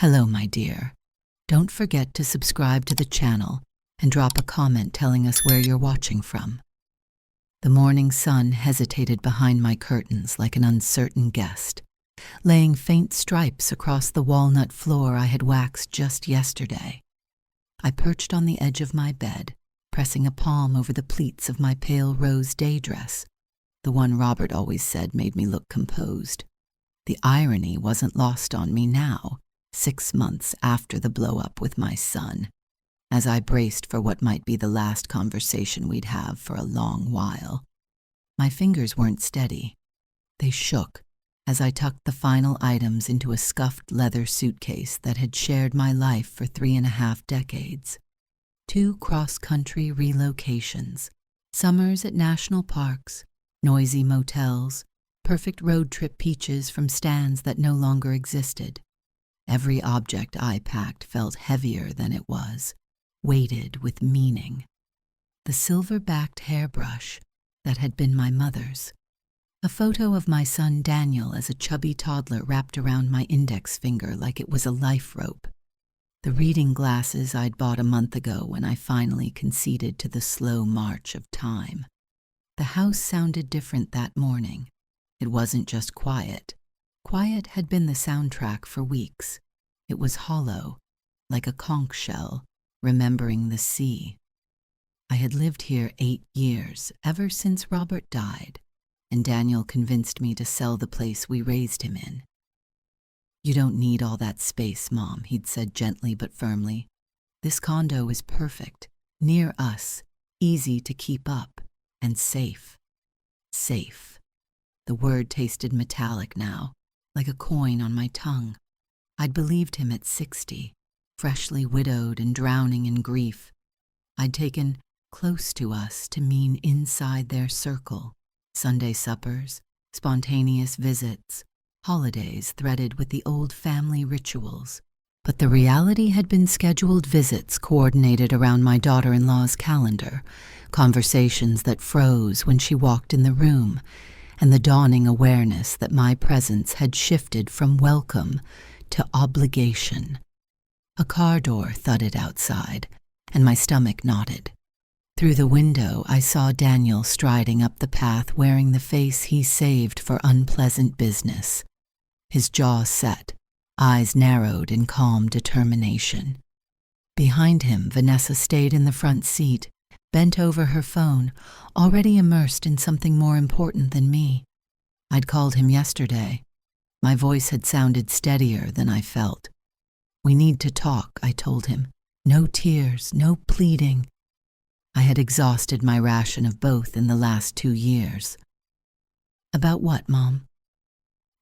Hello, my dear. Don't forget to subscribe to the channel and drop a comment telling us where you're watching from. The morning sun hesitated behind my curtains like an uncertain guest, laying faint stripes across the walnut floor I had waxed just yesterday. I perched on the edge of my bed, pressing a palm over the pleats of my pale rose day dress, the one Robert always said made me look composed. The irony wasn't lost on me now, 6 months after the blow-up with my son, as I braced for what might be the last conversation we'd have for a long while. My fingers weren't steady. They shook as I tucked the final items into a scuffed leather suitcase that had shared my life for 3.5 decades. 2 cross-country relocations, summers at national parks, noisy motels, perfect road trip peaches from stands that no longer existed. Every object I packed felt heavier than it was, weighted with meaning. The silver-backed hairbrush that had been my mother's. A photo of my son Daniel as a chubby toddler wrapped around my index finger like it was a life rope. The reading glasses I'd bought a month ago when I finally conceded to the slow march of time. The house sounded different that morning. It wasn't just quiet. Quiet had been the soundtrack for weeks. It was hollow, like a conch shell, remembering the sea. I had lived here 8 years, ever since Robert died, and Daniel convinced me to sell the place we raised him in. "You don't need all that space, Mom," he'd said gently but firmly. "This condo is perfect, near us, easy to keep up, and safe." Safe. The word tasted metallic now, like a coin on my tongue. I'd believed him at 60, freshly widowed and drowning in grief. I'd taken close to us to mean inside their circle, Sunday suppers, spontaneous visits, holidays threaded with the old family rituals. But the reality had been scheduled visits coordinated around my daughter-in-law's calendar, conversations that froze when she walked in the room, and the dawning awareness that my presence had shifted from welcome to obligation. A car door thudded outside, and my stomach knotted. Through the window, I saw Daniel striding up the path wearing the face he saved for unpleasant business. His jaw set, eyes narrowed in calm determination. Behind him, Vanessa stayed in the front seat, bent over her phone, already immersed in something more important than me. I'd called him yesterday. My voice had sounded steadier than I felt. "We need to talk," I told him. "No tears, no pleading." I had exhausted my ration of both in the last 2 years. "About what, Mom?"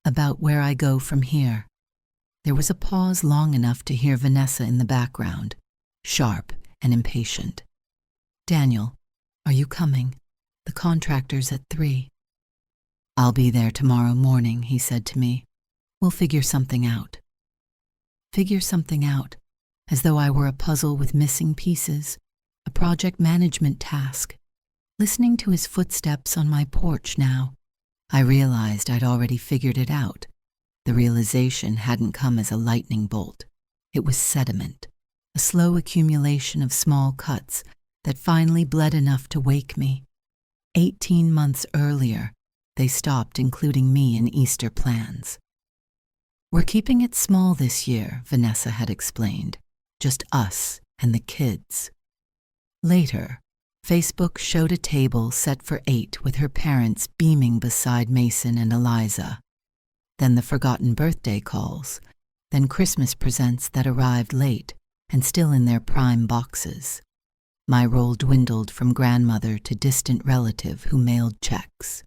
"About where I go from here." There was a pause long enough to hear Vanessa in the background, sharp and impatient. "Daniel, are you coming? The contractor's at 3. "I'll be there tomorrow morning," he said to me. "We'll figure something out." Figure something out, as though I were a puzzle with missing pieces, a project management task. Listening to his footsteps on my porch now, I realized I'd already figured it out. The realization hadn't come as a lightning bolt. It was sediment, a slow accumulation of small cuts that finally bled enough to wake me. 18 months earlier, they stopped including me in Easter plans. "We're keeping it small this year," Vanessa had explained. "Just us and the kids." Later, Facebook showed a table set for 8 with her parents beaming beside Mason and Eliza. Then the forgotten birthday calls, then Christmas presents that arrived late and still in their prime boxes. My role dwindled from grandmother to distant relative who mailed checks.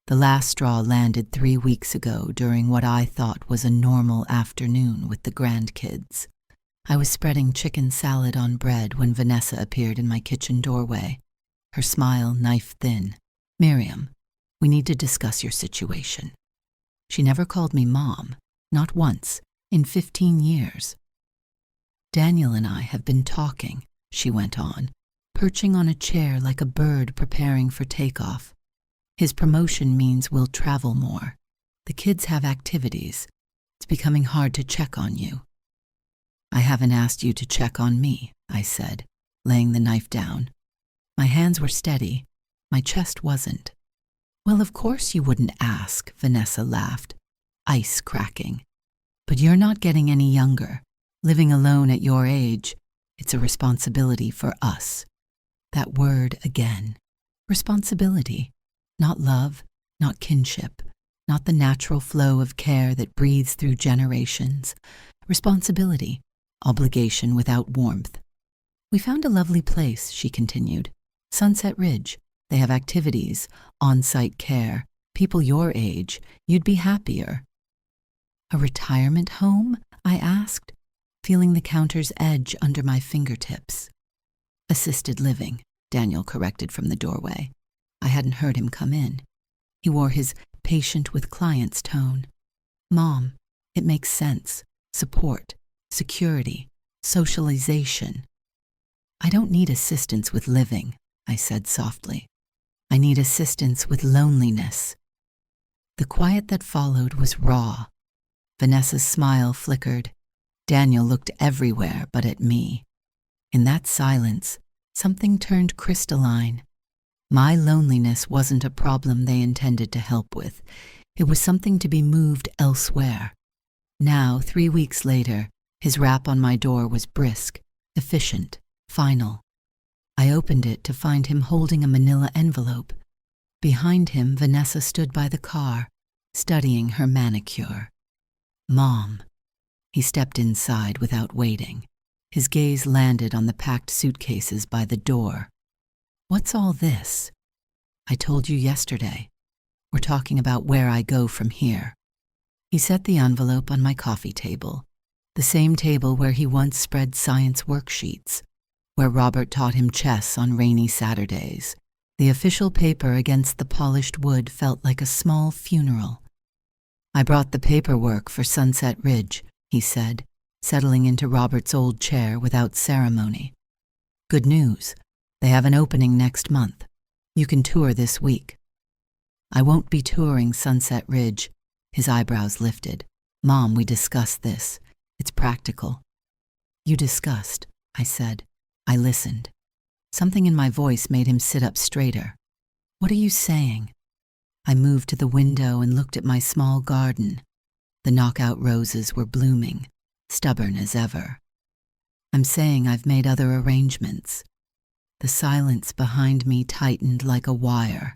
The last straw landed 3 weeks ago during what I thought was a normal afternoon with the grandkids. I was spreading chicken salad on bread when Vanessa appeared in my kitchen doorway, her smile knife-thin. "Miriam, we need to discuss your situation." She never called me Mom, not once, in 15 years. "Daniel and I have been talking," she went on, perching on a chair like a bird preparing for takeoff. "His promotion means we'll travel more. The kids have activities. It's becoming hard to check on you." I haven't asked you to check on me, I said, laying the knife down. My hands were steady. My chest wasn't. Well, of course you wouldn't ask, Vanessa laughed, ice cracking. But you're not getting any younger. Living alone at your age, it's a responsibility for us. That word again. Responsibility. Not love, not kinship, not the natural flow of care that breathes through generations. Responsibility. Obligation without warmth. We found a lovely place, she continued. Sunset Ridge. They have activities, on-site care, people your age. You'd be happier. A retirement home? I asked, feeling the counter's edge under my fingertips. Assisted living, Daniel corrected from the doorway. I hadn't heard him come in. He wore his patient with clients tone. Mom, it makes sense. Support, security, socialization. I don't need assistance with living, I said softly. I need assistance with loneliness. The quiet that followed was raw. Vanessa's smile flickered. Daniel looked everywhere but at me. In that silence, something turned crystalline. My loneliness wasn't a problem they intended to help with. It was something to be moved elsewhere. Now, 3 weeks later, his rap on my door was brisk, efficient, final. I opened it to find him holding a manila envelope. Behind him, Vanessa stood by the car, studying her manicure. Mom. He stepped inside without waiting. His gaze landed on the packed suitcases by the door. What's all this? I told you yesterday. We're talking about where I go from here. He set the envelope on my coffee table, the same table where he once spread science worksheets, where Robert taught him chess on rainy Saturdays. The official paper against the polished wood felt like a small funeral. I brought the paperwork for Sunset Ridge, he said, settling into Robert's old chair without ceremony. Good news. They have an opening next month. You can tour this week. I won't be touring Sunset Ridge. His eyebrows lifted. Mom, we discussed this. It's practical. You discussed, I said. I listened. Something in my voice made him sit up straighter. What are you saying? I moved to the window and looked at my small garden. The knockout roses were blooming, stubborn as ever. I'm saying I've made other arrangements. The silence behind me tightened like a wire.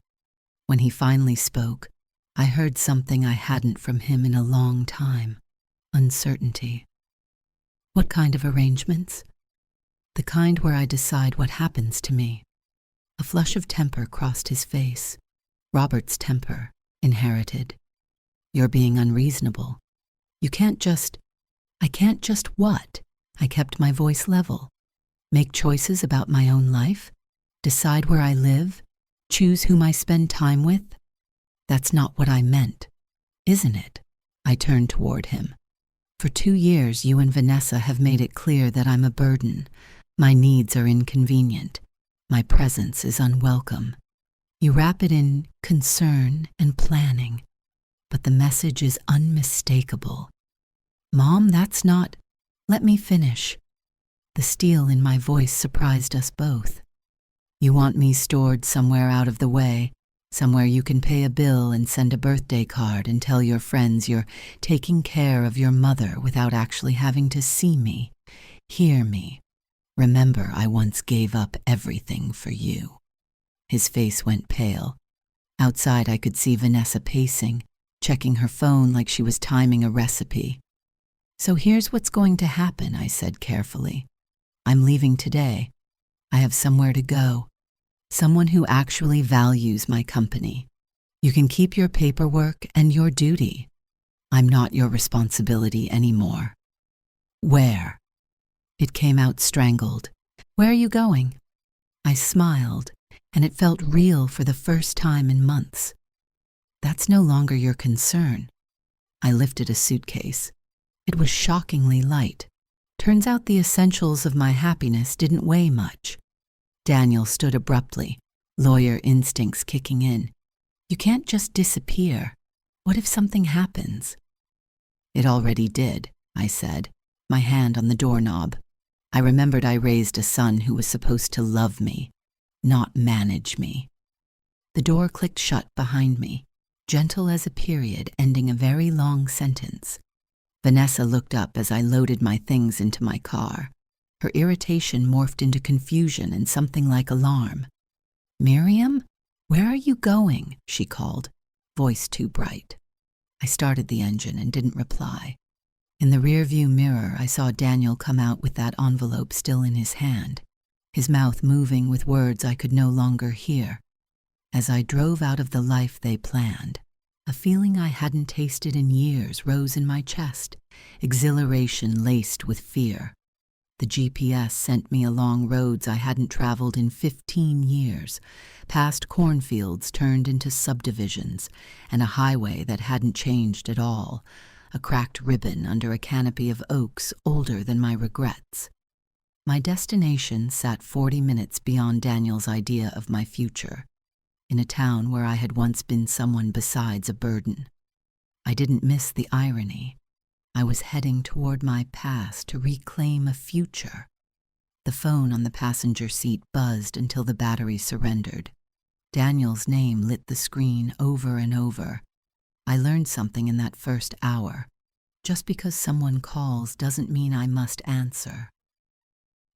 When he finally spoke, I heard something I hadn't from him in a long time. Uncertainty. What kind of arrangements? The kind where I decide what happens to me. A flush of temper crossed his face. Robert's temper, inherited. You're being unreasonable. You can't just... I can't just what? I kept my voice level. Make choices about my own life? Decide where I live? Choose whom I spend time with? That's not what I meant, isn't it? I turned toward him. For 2 years, you and Vanessa have made it clear that I'm a burden. My needs are inconvenient. My presence is unwelcome. You wrap it in concern and planning, but the message is unmistakable. Mom, that's not... Let me finish. The steel in my voice surprised us both. You want me stored somewhere out of the way, somewhere you can pay a bill and send a birthday card and tell your friends you're taking care of your mother without actually having to see me, hear me. Remember, I once gave up everything for you. His face went pale. Outside, I could see Vanessa pacing, checking her phone like she was timing a recipe. So here's what's going to happen, I said carefully. I'm leaving today. I have somewhere to go. Someone who actually values my company. You can keep your paperwork and your duty. I'm not your responsibility anymore. Where? It came out strangled. Where are you going? I smiled, and it felt real for the first time in months. That's no longer your concern. I lifted a suitcase. It was shockingly light. Turns out the essentials of my happiness didn't weigh much. Daniel stood abruptly, lawyer instincts kicking in. You can't just disappear. What if something happens? It already did, I said. my hand on the doorknob. I remembered I raised a son who was supposed to love me, not manage me. The door clicked shut behind me, gentle as a period ending a very long sentence. Vanessa looked up as I loaded my things into my car. Her irritation morphed into confusion and something like alarm. "Miriam, where are you going?" she called, voice too bright. I started the engine and didn't reply. In the rearview mirror, I saw Daniel come out with that envelope still in his hand, his mouth moving with words I could no longer hear. As I drove out of the life they planned, a feeling I hadn't tasted in years rose in my chest, exhilaration laced with fear. The GPS sent me along roads I hadn't traveled in 15 years, past cornfields turned into subdivisions, and a highway that hadn't changed at all, a cracked ribbon under a canopy of oaks older than my regrets. My destination sat 40 minutes beyond Daniel's idea of my future, in a town where I had once been someone besides a burden. I didn't miss the irony. I was heading toward my past to reclaim a future. The phone on the passenger seat buzzed until the battery surrendered. Daniel's name lit the screen over and over. I learned something in that first hour. Just because someone calls doesn't mean I must answer.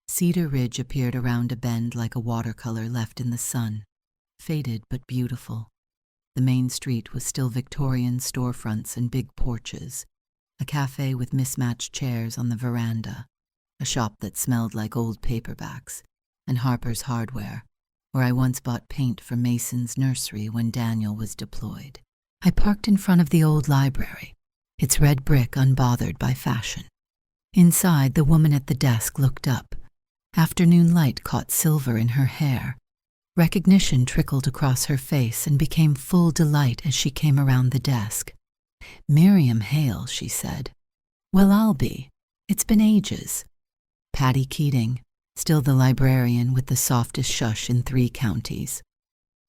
Cedar Ridge appeared around a bend like a watercolor left in the sun, faded but beautiful. The main street was still Victorian storefronts and big porches, a cafe with mismatched chairs on the veranda, a shop that smelled like old paperbacks, and Harper's Hardware, where I once bought paint for Mason's nursery when Daniel was deployed. I parked in front of the old library, its red brick unbothered by fashion. Inside, the woman at the desk looked up. Afternoon light caught silver in her hair. Recognition trickled across her face and became full delight as she came around the desk. "Miriam Hale," she said. "Well, I'll be. It's been ages." Patty Keating, still the librarian with the softest shush in 3 counties.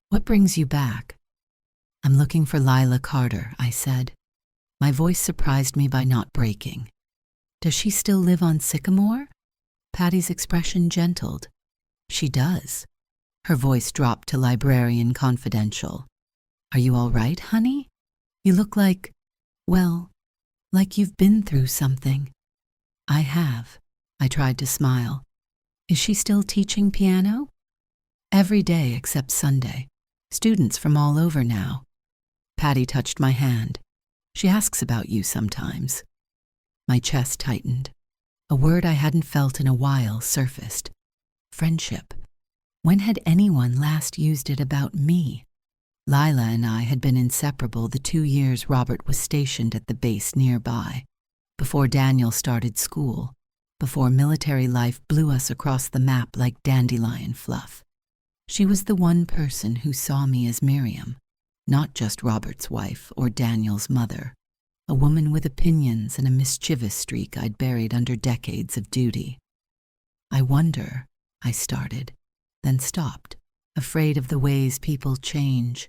"What brings you back?" "I'm looking for Lila Carter," I said. My voice surprised me by not breaking. "Does she still live on Sycamore?" Patty's expression gentled. "She does." Her voice dropped to librarian confidential. "Are you all right, honey? You look like, well, like you've been through something." "I have." I tried to smile. "Is she still teaching piano?" "Every day except Sunday. Students from all over now." Patty touched my hand. "She asks about you sometimes." My chest tightened. A word I hadn't felt in a while surfaced. Friendship. When had anyone last used it about me? Lila and I had been inseparable the 2 years Robert was stationed at the base nearby, before Daniel started school, before military life blew us across the map like dandelion fluff. She was the one person who saw me as Miriam, not just Robert's wife or Daniel's mother, a woman with opinions and a mischievous streak I'd buried under decades of duty. "I wonder," I started, then stopped, afraid of the ways people change.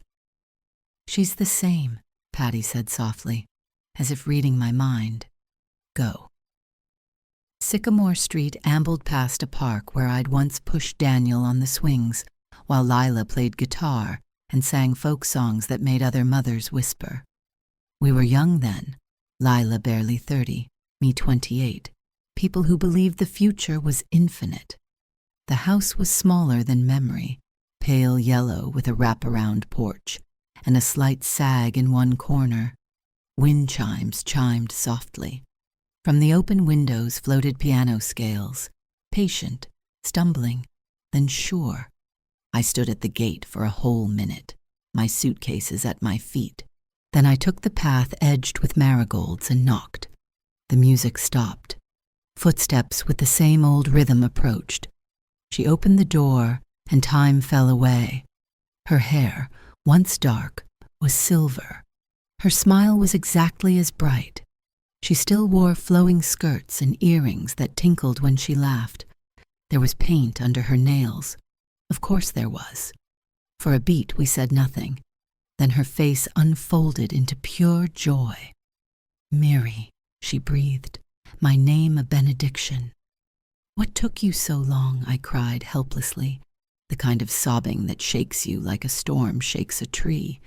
"She's the same," Patty said softly, as if reading my mind. "Go." Sycamore Street ambled past a park where I'd once pushed Daniel on the swings, while Lila played guitar and sang folk songs that made other mothers whisper. We were young then, Lila barely 30, me 28, people who believed the future was infinite. The house was smaller than memory, pale yellow with a wraparound porch, and a slight sag in one corner. Wind chimes chimed softly. From the open windows floated piano scales, patient, stumbling, then sure. I stood at the gate for a whole minute, my suitcases at my feet. Then I took the path edged with marigolds and knocked. The music stopped. Footsteps with the same old rhythm approached. She opened the door, and time fell away. Her hair, once dark, was silver. Her smile was exactly as bright. She still wore flowing skirts and earrings that tinkled when she laughed. There was paint under her nails. Of course there was. For a beat we said nothing. Then her face unfolded into pure joy. "Miri," she breathed. my name a benediction. "What took you so long?" I cried helplessly, the kind of sobbing that shakes you like a storm shakes a tree,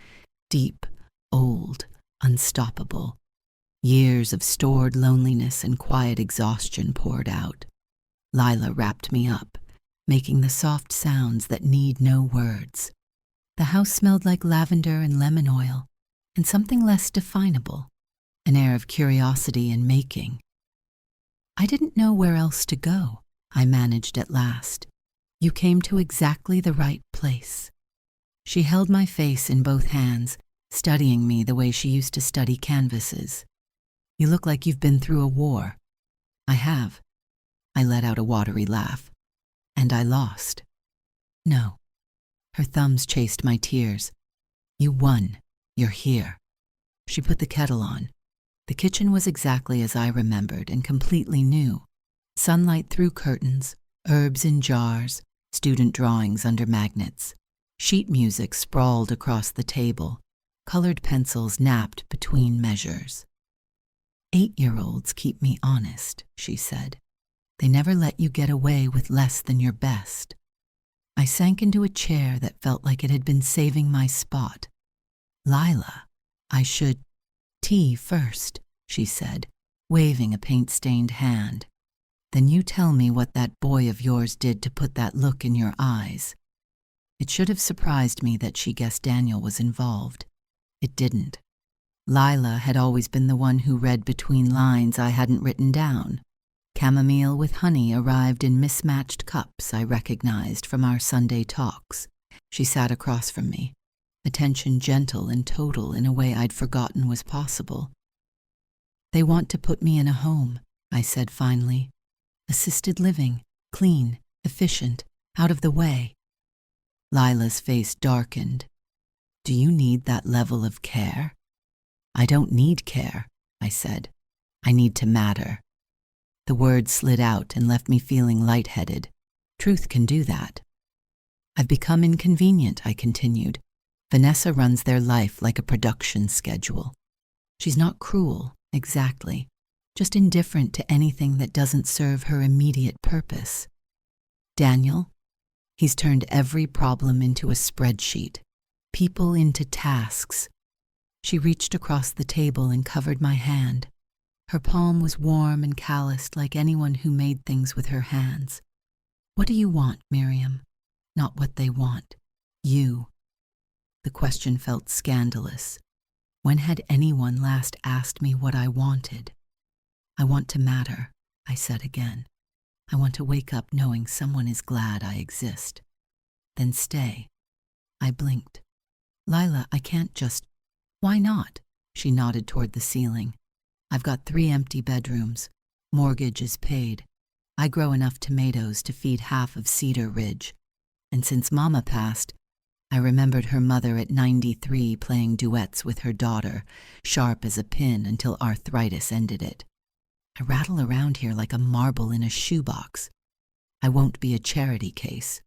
deep, old, unstoppable. Years of stored loneliness and quiet exhaustion poured out. Lila wrapped me up, making the soft sounds that need no words. The house smelled like lavender and lemon oil, and something less definable, an air of curiosity and making. "I didn't know where else to go," I managed at last. "You came to exactly the right place." She held my face in both hands, studying me the way she used to study canvases. "You look like you've been through a war." "I have." I let out a watery laugh. "And I lost." "No." Her thumbs chased my tears. "You won. You're here." She put the kettle on. The kitchen was exactly as I remembered and completely new. Sunlight through curtains, herbs in jars, student drawings under magnets. Sheet music sprawled across the table, colored pencils napped between measures. 8-year-olds keep me honest," she said. "They never let you get away with less than your best." I sank into a chair that felt like it had been saving my spot. "Lila, I should—" "Tea first," she said, waving a paint-stained hand. "Then you tell me what that boy of yours did to put that look in your eyes." It should have surprised me that she guessed Daniel was involved. It didn't. Lila had always been the one who read between lines I hadn't written down. Chamomile with honey arrived in mismatched cups I recognized from our Sunday talks. She sat across from me, attention gentle and total in a way I'd forgotten was possible. "They want to put me in a home," I said finally. "Assisted living, clean, efficient, out of the way." Lila's face darkened. "Do you need that level of care?" "I don't need care," I said. "I need to matter." The words slid out and left me feeling lightheaded. Truth can do that. "I've become inconvenient," I continued. "Vanessa runs their life like a production schedule. She's not cruel, exactly, just indifferent to anything that doesn't serve her immediate purpose. Daniel, he's turned every problem into a spreadsheet, people into tasks." She reached across the table and covered my hand. Her palm was warm and calloused like anyone who made things with her hands. "What do you want, Miriam?" "Not what they want. You." The question felt scandalous. When had anyone last asked me what I wanted? "I want to matter," I said again. "I want to wake up knowing someone is glad I exist." "Then stay." I blinked. "Lila, I can't just—" "Why not?" She nodded toward the ceiling. "I've got 3 empty bedrooms. Mortgage is paid. I grow enough tomatoes to feed half of Cedar Ridge. And since Mama passed, I remembered her mother at 93 playing duets with her daughter, sharp as a pin until arthritis ended it. I rattle around here like a marble in a shoebox. I won't be a charity case."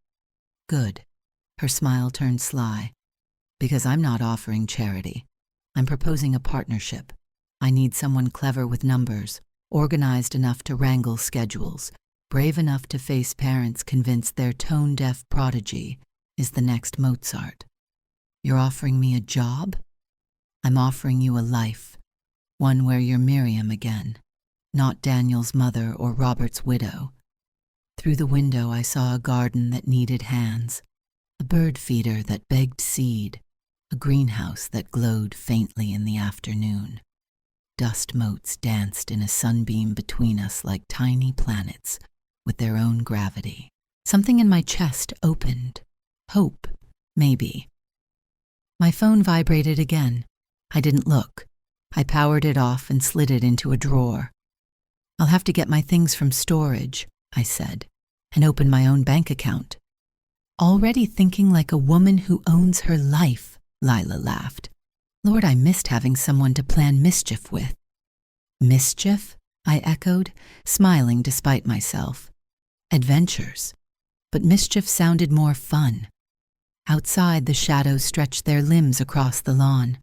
"Good." Her smile turned sly. "Because I'm not offering charity. I'm proposing a partnership. I need someone clever with numbers, organized enough to wrangle schedules, brave enough to face parents convinced their tone-deaf prodigy is the next Mozart. You're offering me a job? I'm offering you a life, one where you're Miriam again, not Daniel's mother or Robert's widow." Through the window I saw a garden that needed hands, a bird feeder that begged seed, a greenhouse that glowed faintly in the afternoon. Dust motes danced in a sunbeam between us like tiny planets with their own gravity. Something in my chest opened. Hope, maybe. My phone vibrated again. I didn't look. I powered it off and slid it into a drawer. "I'll have to get my things from storage," I said, "and open my own bank account." "Already thinking like a woman who owns her life," Lila laughed. "Lord, I missed having someone to plan mischief with." "Mischief?" I echoed, smiling despite myself. "Adventures." But mischief sounded more fun. Outside, the shadows stretched their limbs across the lawn.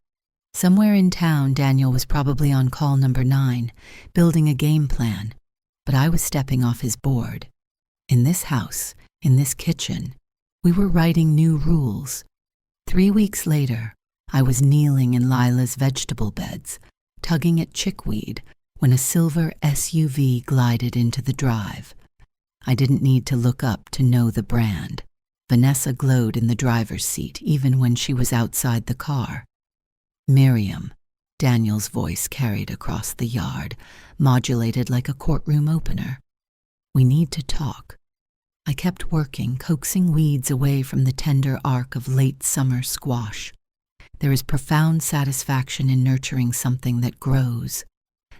Somewhere in town, Daniel was probably on call number 9, building a game plan, but I was stepping off his board. In this house, in this kitchen, we were writing new rules. 3 weeks later, I was kneeling in Lila's vegetable beds, tugging at chickweed, when a silver SUV glided into the drive. I didn't need to look up to know the brand. Vanessa glowed in the driver's seat even when she was outside the car. Miriam, Daniel's voice carried across the yard, modulated like a courtroom opener. We need to talk. I kept working, coaxing weeds away from the tender arc of late summer squash. There is profound satisfaction in nurturing something that grows.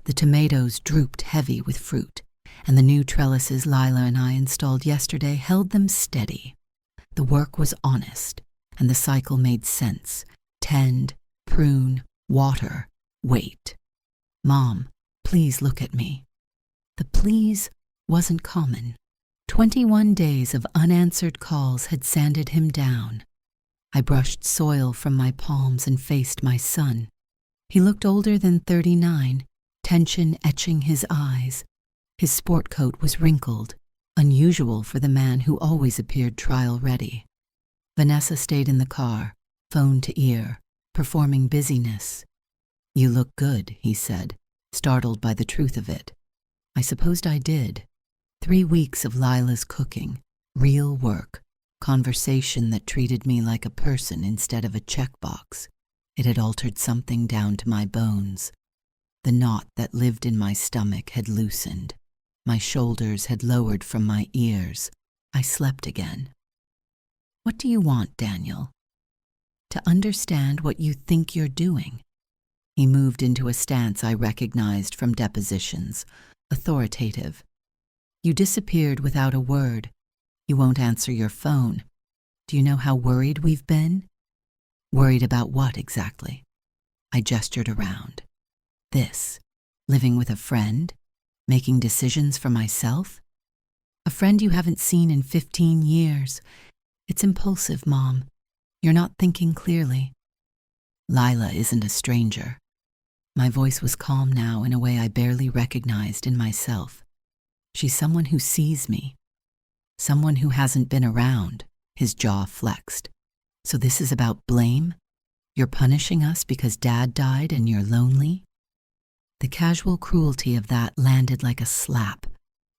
The tomatoes drooped heavy with fruit, and the new trellises Lila and I installed yesterday held them steady. The work was honest, and the cycle made sense. Tend, prune, water, wait. Mom, please look at me. The please wasn't common. 21 days of unanswered calls had sanded him down. I brushed soil from my palms and faced my son. He looked older than 39, tension etching his eyes. His sport coat was wrinkled, unusual for the man who always appeared trial-ready. Vanessa stayed in the car, phone to ear, performing busyness. "You look good," he said, startled by the truth of it. I supposed I did. 3 weeks of Lila's cooking, real work, conversation that treated me like a person instead of a checkbox. It had altered something down to my bones. The knot that lived in my stomach had loosened. My shoulders had lowered from my ears. I slept again. "What do you want, Daniel?" "To understand what you think you're doing." He moved into a stance I recognized from depositions, authoritative. "You disappeared without a word. You won't answer your phone. Do you know how worried we've been?" "Worried about what exactly?" I gestured around. "This, living with a friend, making decisions for myself. A friend you haven't seen in 15 years. It's impulsive, Mom. You're not thinking clearly." "Lila isn't a stranger." My voice was calm now in a way I barely recognized in myself. "She's someone who sees me. Someone who hasn't been around." His jaw flexed. "So this is about blame? You're punishing us because Dad died and you're lonely?" The casual cruelty of that landed like a slap.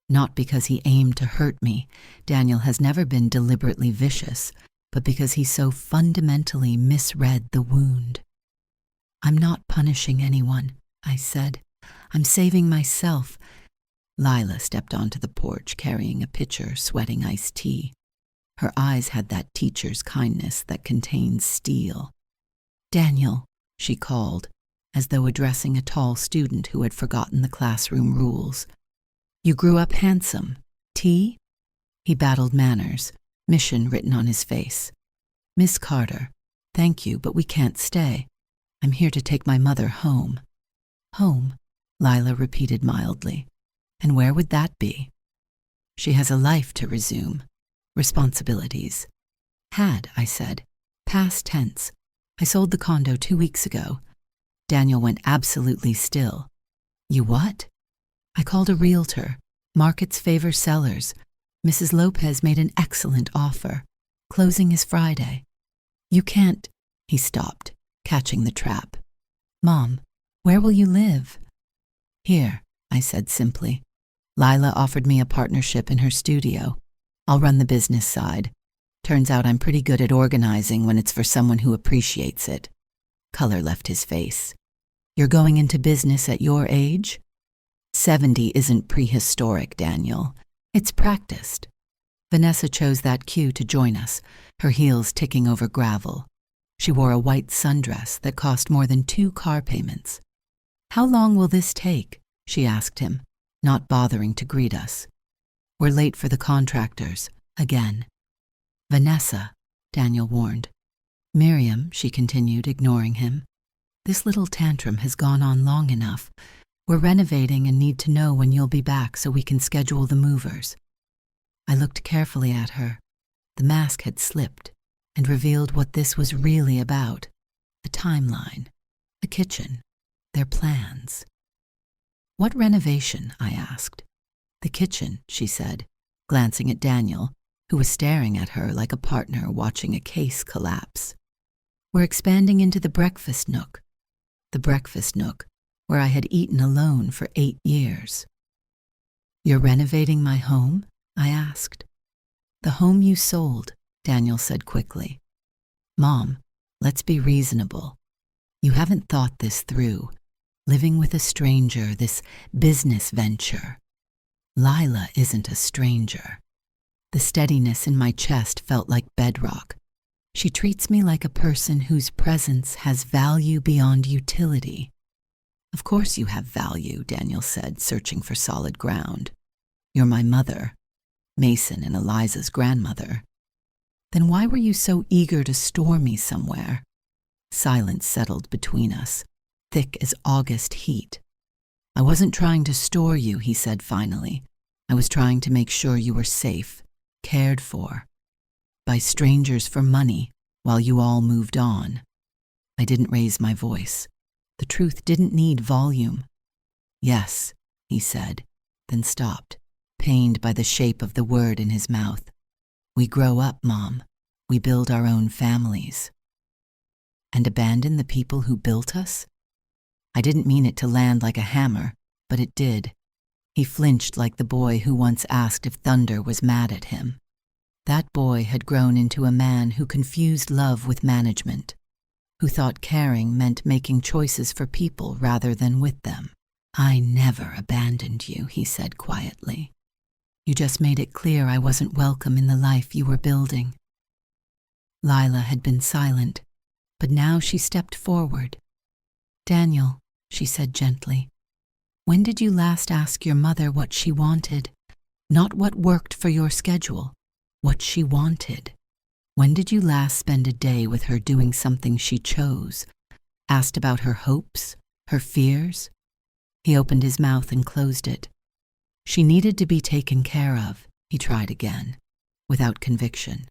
Not because he aimed to hurt me. Daniel has never been deliberately vicious, but because he so fundamentally misread the wound. "I'm not punishing anyone," I said. "I'm saving myself." Lila stepped onto the porch carrying a pitcher, sweating iced tea. Her eyes had that teacher's kindness that contains steel. "Daniel," she called, as though addressing a tall student who had forgotten the classroom rules. "You grew up handsome. Tea?" He battled manners, mission written on his face. "Miss Carter, thank you, but we can't stay. I'm here to take my mother home." "Home," Lila repeated mildly. "And where would that be?" "She has a life to resume. Responsibilities." "Had," I said. "Past tense. I sold the condo 2 weeks ago." Daniel went absolutely still. "You what?" "I called a realtor. Markets favor sellers. Mrs. Lopez made an excellent offer. Closing is Friday." "You can't—" He stopped, catching the trap. "Mom, where will you live?" "Here," I said simply. "Lila offered me a partnership in her studio. I'll run the business side. Turns out I'm pretty good at organizing when it's for someone who appreciates it." Color left his face. "You're going into business at your age?" 70 isn't prehistoric, Daniel. It's practiced." Vanessa chose that cue to join us, her heels ticking over gravel. She wore a white sundress that cost more than 2 car payments. "How long will this take?" she asked him, not bothering to greet us. "We're late for the contractors, again." "Vanessa," Daniel warned. "Miriam," she continued, ignoring him. "This little tantrum has gone on long enough. We're renovating and need to know when you'll be back so we can schedule the movers." I looked carefully at her. The mask had slipped and revealed what this was really about. A timeline. The kitchen. Their plans. What renovation? I asked. The kitchen, she said, glancing at Daniel, who was staring at her like a partner watching a case collapse. We're expanding into the breakfast nook. The breakfast nook, where I had eaten alone for 8 years. You're renovating my home? I asked. The home you sold, Daniel said quickly. Mom, let's be reasonable. You haven't thought this through. Living with a stranger, this business venture. Lila isn't a stranger. The steadiness in my chest felt like bedrock. She treats me like a person whose presence has value beyond utility. Of course you have value, Daniel said, searching for solid ground. You're my mother, Mason and Eliza's grandmother. Then why were you so eager to store me somewhere? Silence settled between us, thick as August heat. I wasn't trying to store you, he said finally. I was trying to make sure you were safe, cared for. By strangers for money, while you all moved on. I didn't raise my voice. The truth didn't need volume. Yes, he said, then stopped, pained by the shape of the word in his mouth. We grow up, Mom. We build our own families. And abandon the people who built us? I didn't mean it to land like a hammer, but it did. He flinched like the boy who once asked if thunder was mad at him. That boy had grown into a man who confused love with management, who thought caring meant making choices for people rather than with them. I never abandoned you, he said quietly. You just made it clear I wasn't welcome in the life you were building. Lila had been silent, but now she stepped forward. Daniel, she said gently, when did you last ask your mother what she wanted? Not what worked for your schedule, what she wanted. When did you last spend a day with her doing something she chose? Asked about her hopes, her fears? He opened his mouth and closed it. She needed to be taken care of, he tried again, without conviction.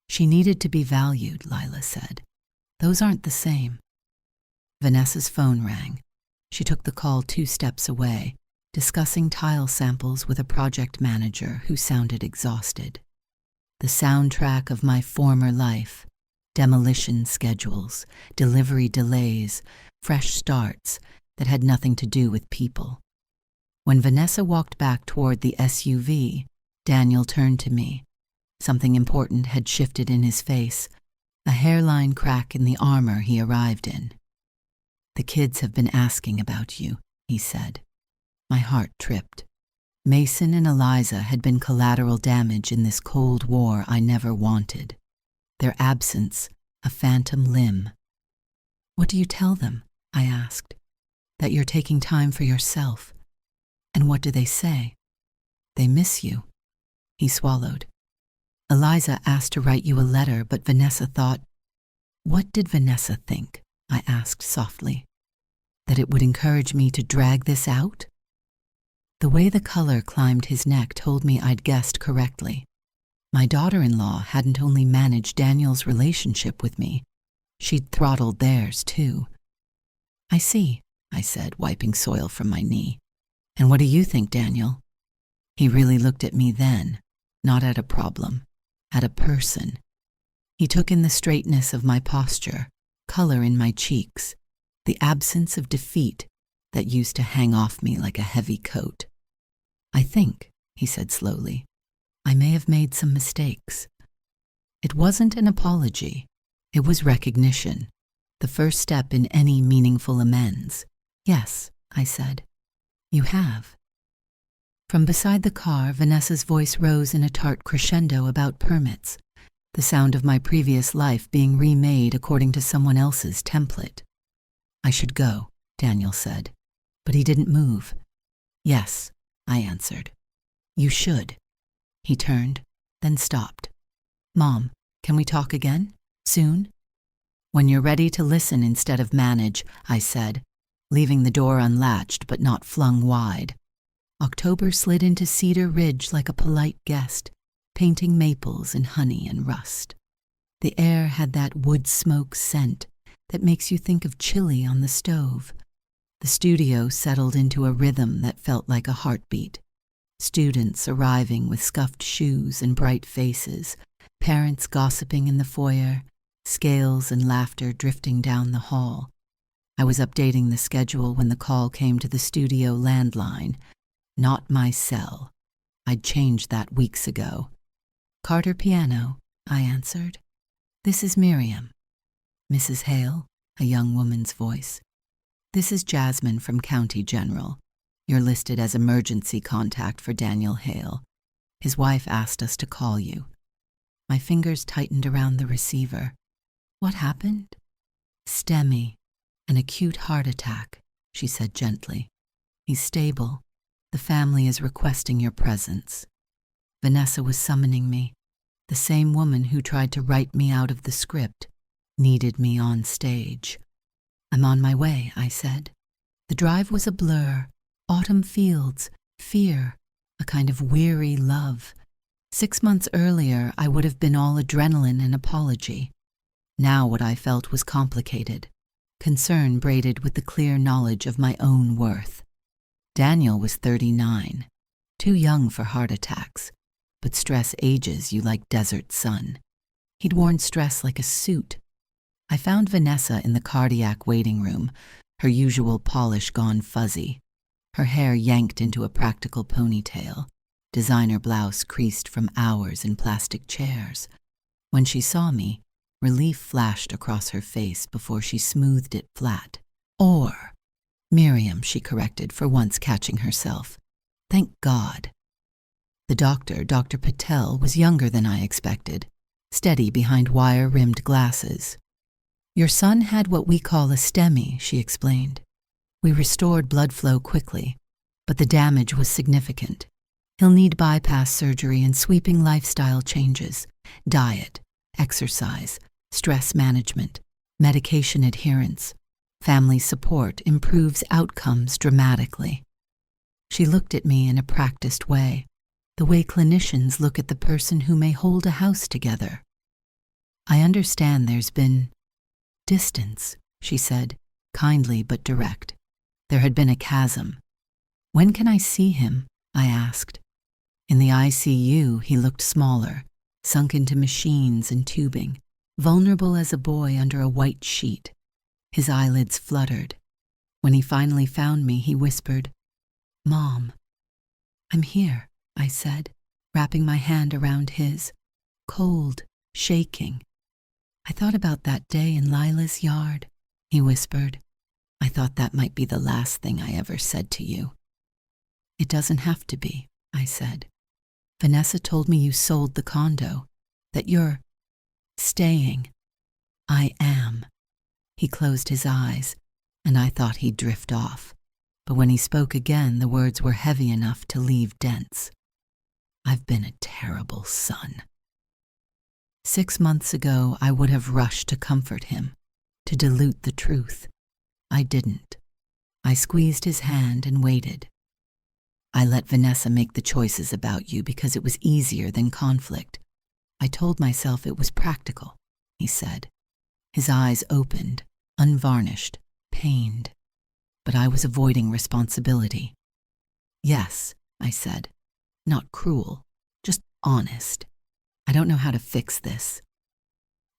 She needed to be valued, Lila said. Those aren't the same. Vanessa's phone rang. She took the call 2 steps away, discussing tile samples with a project manager who sounded exhausted. The soundtrack of my former life, demolition schedules, delivery delays, fresh starts that had nothing to do with people. When Vanessa walked back toward the SUV, Daniel turned to me. Something important had shifted in his face, a hairline crack in the armor he arrived in. The kids have been asking about you, he said. My heart tripped. Mason and Eliza had been collateral damage in this Cold War I never wanted. Their absence, a phantom limb. What do you tell them? I asked. That you're taking time for yourself. And what do they say? They miss you. He swallowed. Eliza asked to write you a letter, but Vanessa thought, what did Vanessa think? I asked softly. That it would encourage me to drag this out? The way the color climbed his neck told me I'd guessed correctly. My daughter-in-law hadn't only managed Daniel's relationship with me, she'd throttled theirs too. I see, I said, wiping soil from my knee. And what do you think, Daniel? He really looked at me then, not at a problem, at a person. He took in the straightness of my posture, color in my cheeks, the absence of defeat that used to hang off me like a heavy coat. I think, he said slowly, I may have made some mistakes. It wasn't an apology. It was recognition, the first step in any meaningful amends. Yes, I said. You have. From beside the car, Vanessa's voice rose in a tart crescendo about permits, the sound of my previous life being remade according to someone else's template. I should go, Daniel said, but he didn't move. Yes, I answered. You should. He turned, then stopped. Mom, can we talk again? Soon? When you're ready to listen instead of manage, I said, leaving the door unlatched but not flung wide. October slid into Cedar Ridge like a polite guest, painting maples in honey and rust. The air had that wood smoke scent that makes you think of chili on the stove. The studio settled into a rhythm that felt like a heartbeat. Students arriving with scuffed shoes and bright faces, parents gossiping in the foyer, scales and laughter drifting down the hall. I was updating the schedule when the call came to the studio landline. Not my cell. I'd changed that weeks ago. "Carter Piano," I answered. "This is Miriam." "Mrs. Hale," a young woman's voice. "This is Jasmine from County General. You're listed as emergency contact for Daniel Hale. His wife asked us to call you." My fingers tightened around the receiver. "What happened?" "STEMI, an acute heart attack," she said gently. "He's stable. The family is requesting your presence." Vanessa was summoning me. The same woman who tried to write me out of the script needed me on stage. "I'm on my way," I said. The drive was a blur. Autumn fields, fear, a kind of weary love. 6 months earlier, I would have been all adrenaline and apology. Now what I felt was complicated, concern braided with the clear knowledge of my own worth. Daniel was 39, too young for heart attacks, but stress ages you like desert sun. He'd worn stress like a suit. I found Vanessa in the cardiac waiting room, her usual polish gone fuzzy, her hair yanked into a practical ponytail, designer blouse creased from hours in plastic chairs. When she saw me, relief flashed across her face before she smoothed it flat. "Or Miriam," she corrected, for once catching herself. "Thank God." The doctor, Dr. Patel, was younger than I expected, steady behind wire-rimmed glasses. "Your son had what we call a STEMI," she explained. "We restored blood flow quickly, but the damage was significant. He'll need bypass surgery and sweeping lifestyle changes, diet, exercise, stress management, medication adherence. Family support improves outcomes dramatically." She looked at me in a practiced way, the way clinicians look at the person who may hold a house together. "I understand there's been distance," she said, kindly but direct. There had been a chasm. "When can I see him?" I asked. In the ICU, he looked smaller, sunk into machines and tubing, vulnerable as a boy under a white sheet. His eyelids fluttered. When he finally found me, he whispered, "Mom." "I'm here," I said, wrapping my hand around his, cold, shaking. "I thought about that day in Lila's yard," he whispered. "I thought that might be the last thing I ever said to you." "It doesn't have to be," I said. "Vanessa told me you sold the condo, that you're staying." "I am." He closed his eyes, and I thought he'd drift off. But when he spoke again, the words were heavy enough to leave dents. "I've been a terrible son." 6 months ago, I would have rushed to comfort him, to dilute the truth. I didn't. I squeezed his hand and waited. "I let Vanessa make the choices about you because it was easier than conflict. I told myself it was practical," he said. His eyes opened, unvarnished, pained. But I was avoiding responsibility. "Yes," I said. "Not cruel, just honest. I don't know how to fix this."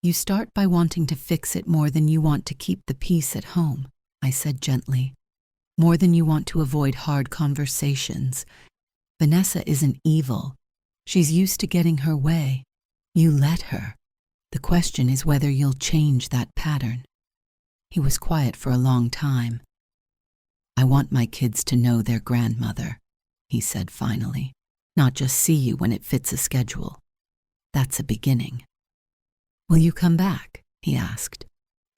"You start by wanting to fix it more than you want to keep the peace at home," I said gently. "More than you want to avoid hard conversations. Vanessa isn't evil. She's used to getting her way. You let her. The question is whether you'll change that pattern." He was quiet for a long time. "I want my kids to know their grandmother," he said finally, "not just see you when it fits a schedule. That's a beginning." "Will you come back?" he asked.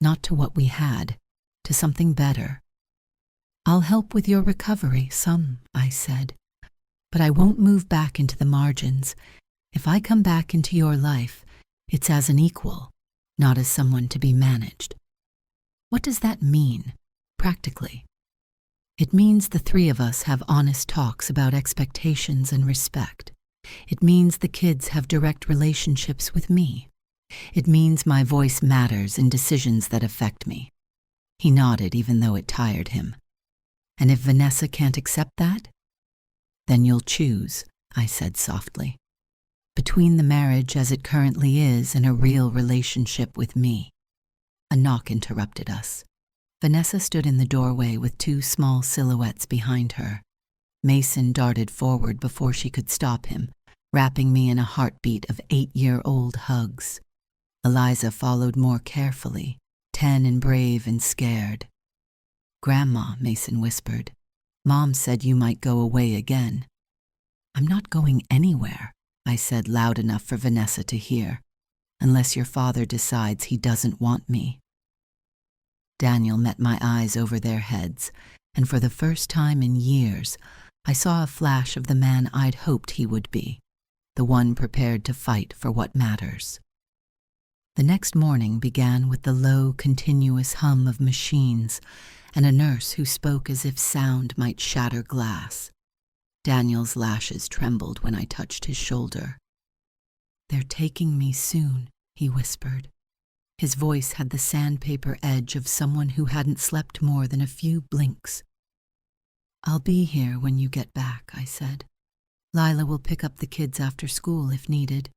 "Not to what we had, to something better." "I'll help with your recovery, some," I said. "But I won't move back into the margins. If I come back into your life, it's as an equal, not as someone to be managed." "What does that mean, practically?" "It means the three of us have honest talks about expectations and respect. It means the kids have direct relationships with me. It means my voice matters in decisions that affect me. He nodded even though it tired him. And if Vanessa can't accept that? Then you'll choose, I said softly. Between the marriage as it currently is and a real relationship with me. A knock interrupted us. Vanessa stood in the doorway with two small silhouettes behind her. Mason darted forward before she could stop him, wrapping me in a heartbeat of 8-year-old hugs. Eliza followed more carefully, 10 and brave and scared. "Grandma," Mason whispered, "Mom said you might go away again." "I'm not going anywhere," I said loud enough for Vanessa to hear, "unless your father decides he doesn't want me." Daniel met my eyes over their heads, and for the first time in years, I saw a flash of the man I'd hoped he would be, the one prepared to fight for what matters. The next morning began with the low, continuous hum of machines and a nurse who spoke as if sound might shatter glass. Daniel's lashes trembled when I touched his shoulder. "They're taking me soon," he whispered. His voice had the sandpaper edge of someone who hadn't slept more than a few blinks. "I'll be here when you get back," I said. "Lila will pick up the kids after school if needed.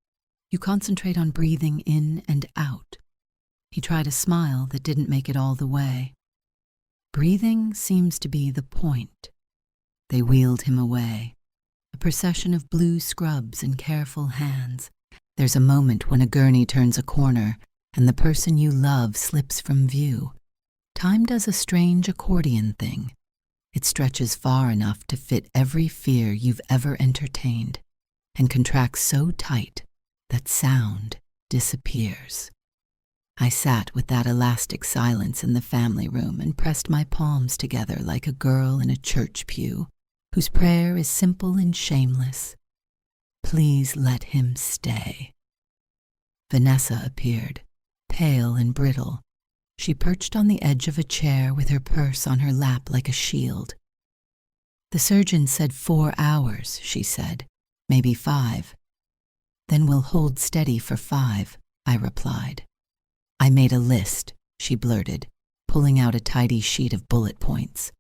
You concentrate on breathing in and out." He tried a smile that didn't make it all the way. "Breathing seems to be the point." They wheeled him away. A procession of blue scrubs and careful hands. There's a moment when a gurney turns a corner and the person you love slips from view. Time does a strange accordion thing. It stretches far enough to fit every fear you've ever entertained and contracts so tight that sound disappears. I sat with that elastic silence in the family room and pressed my palms together like a girl in a church pew whose prayer is simple and shameless. "Please let him stay." Vanessa appeared, pale and brittle. She perched on the edge of a chair with her purse on her lap like a shield. "The surgeon said 4 hours," she said, "maybe 5. "Then we'll hold steady for 5, I replied. "I made a list," she blurted, pulling out a tidy sheet of bullet points.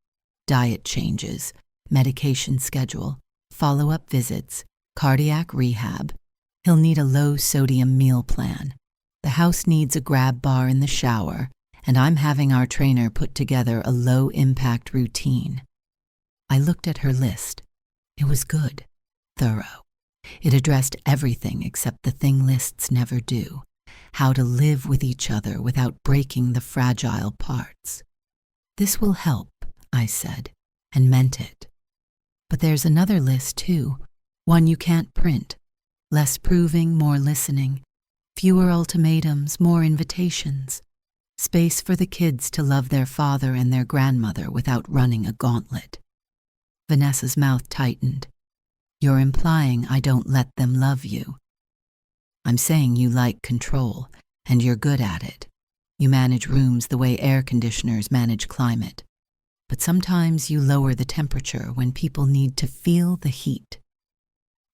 "Diet changes, medication schedule, follow-up visits, cardiac rehab. He'll need a low-sodium meal plan. The house needs a grab bar in the shower, and I'm having our trainer put together a low-impact routine." I looked at her list. It was good, thorough. It addressed everything except the thing lists never do: how to live with each other without breaking the fragile parts. "This will help," I said, and meant it. "But there's another list, too, one you can't print. Less proving, more listening. Fewer ultimatums, more invitations. Space for the kids to love their father and their grandmother without running a gauntlet." Vanessa's mouth tightened. "You're implying I don't let them love you." "I'm saying you like control, and you're good at it. You manage rooms the way air conditioners manage climate. But sometimes you lower the temperature when people need to feel the heat."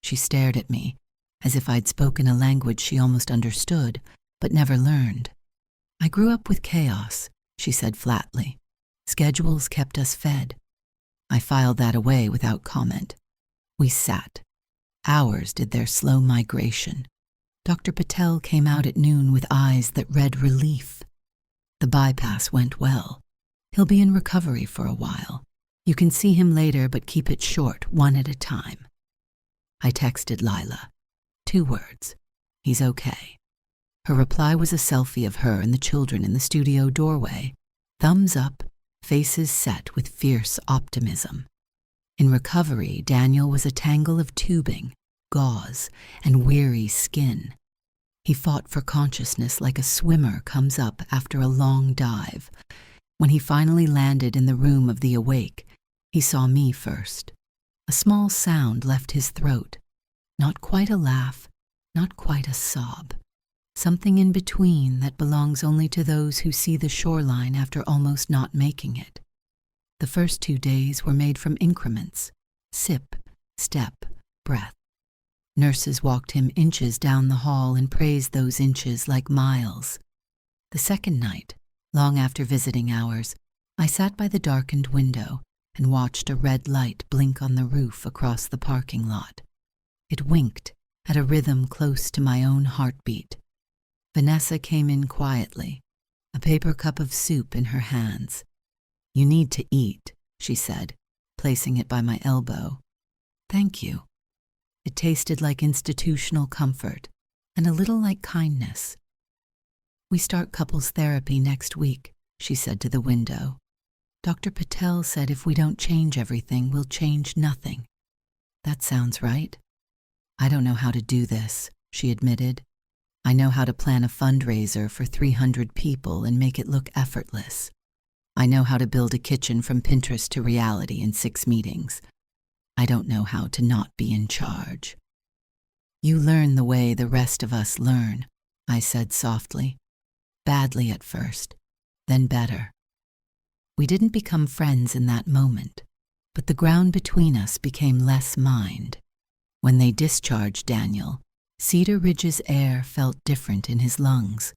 She stared at me, as if I'd spoken a language she almost understood, but never learned. "I grew up with chaos," she said flatly. "Schedules kept us fed." I filed that away without comment. We sat. Hours did their slow migration. Dr. Patel came out at noon with eyes that read relief. "The bypass went well. He'll be in recovery for a while. You can see him later, but keep it short, one at a time." I texted Lila. 2 words. "He's okay." Her reply was a selfie of her and the children in the studio doorway. Thumbs up, faces set with fierce optimism. In recovery, Daniel was a tangle of tubing, gauze, and weary skin. He fought for consciousness like a swimmer comes up after a long dive. When he finally landed in the room of the awake, he saw me first. A small sound left his throat. Not quite a laugh, not quite a sob. Something in between that belongs only to those who see the shoreline after almost not making it. The first 2 days were made from increments: sip, step, breath. Nurses walked him inches down the hall and praised those inches like miles. The second night, long after visiting hours, I sat by the darkened window and watched a red light blink on the roof across the parking lot. It winked at a rhythm close to my own heartbeat. Vanessa came in quietly, a paper cup of soup in her hands. "You need to eat," she said, placing it by my elbow. "Thank you." It tasted like institutional comfort and a little like kindness. "We start couples therapy next week," she said to the window. "Dr. Patel said if we don't change everything, we'll change nothing." "That sounds right." "I don't know how to do this," she admitted. "I know how to plan a fundraiser for 300 people and make it look effortless. I know how to build a kitchen from Pinterest to reality in 6 meetings. I don't know how to not be in charge." "You learn the way the rest of us learn," I said softly. "Badly at first, then better." We didn't become friends in that moment, but the ground between us became less mined. When they discharged Daniel, Cedar Ridge's air felt different in his lungs,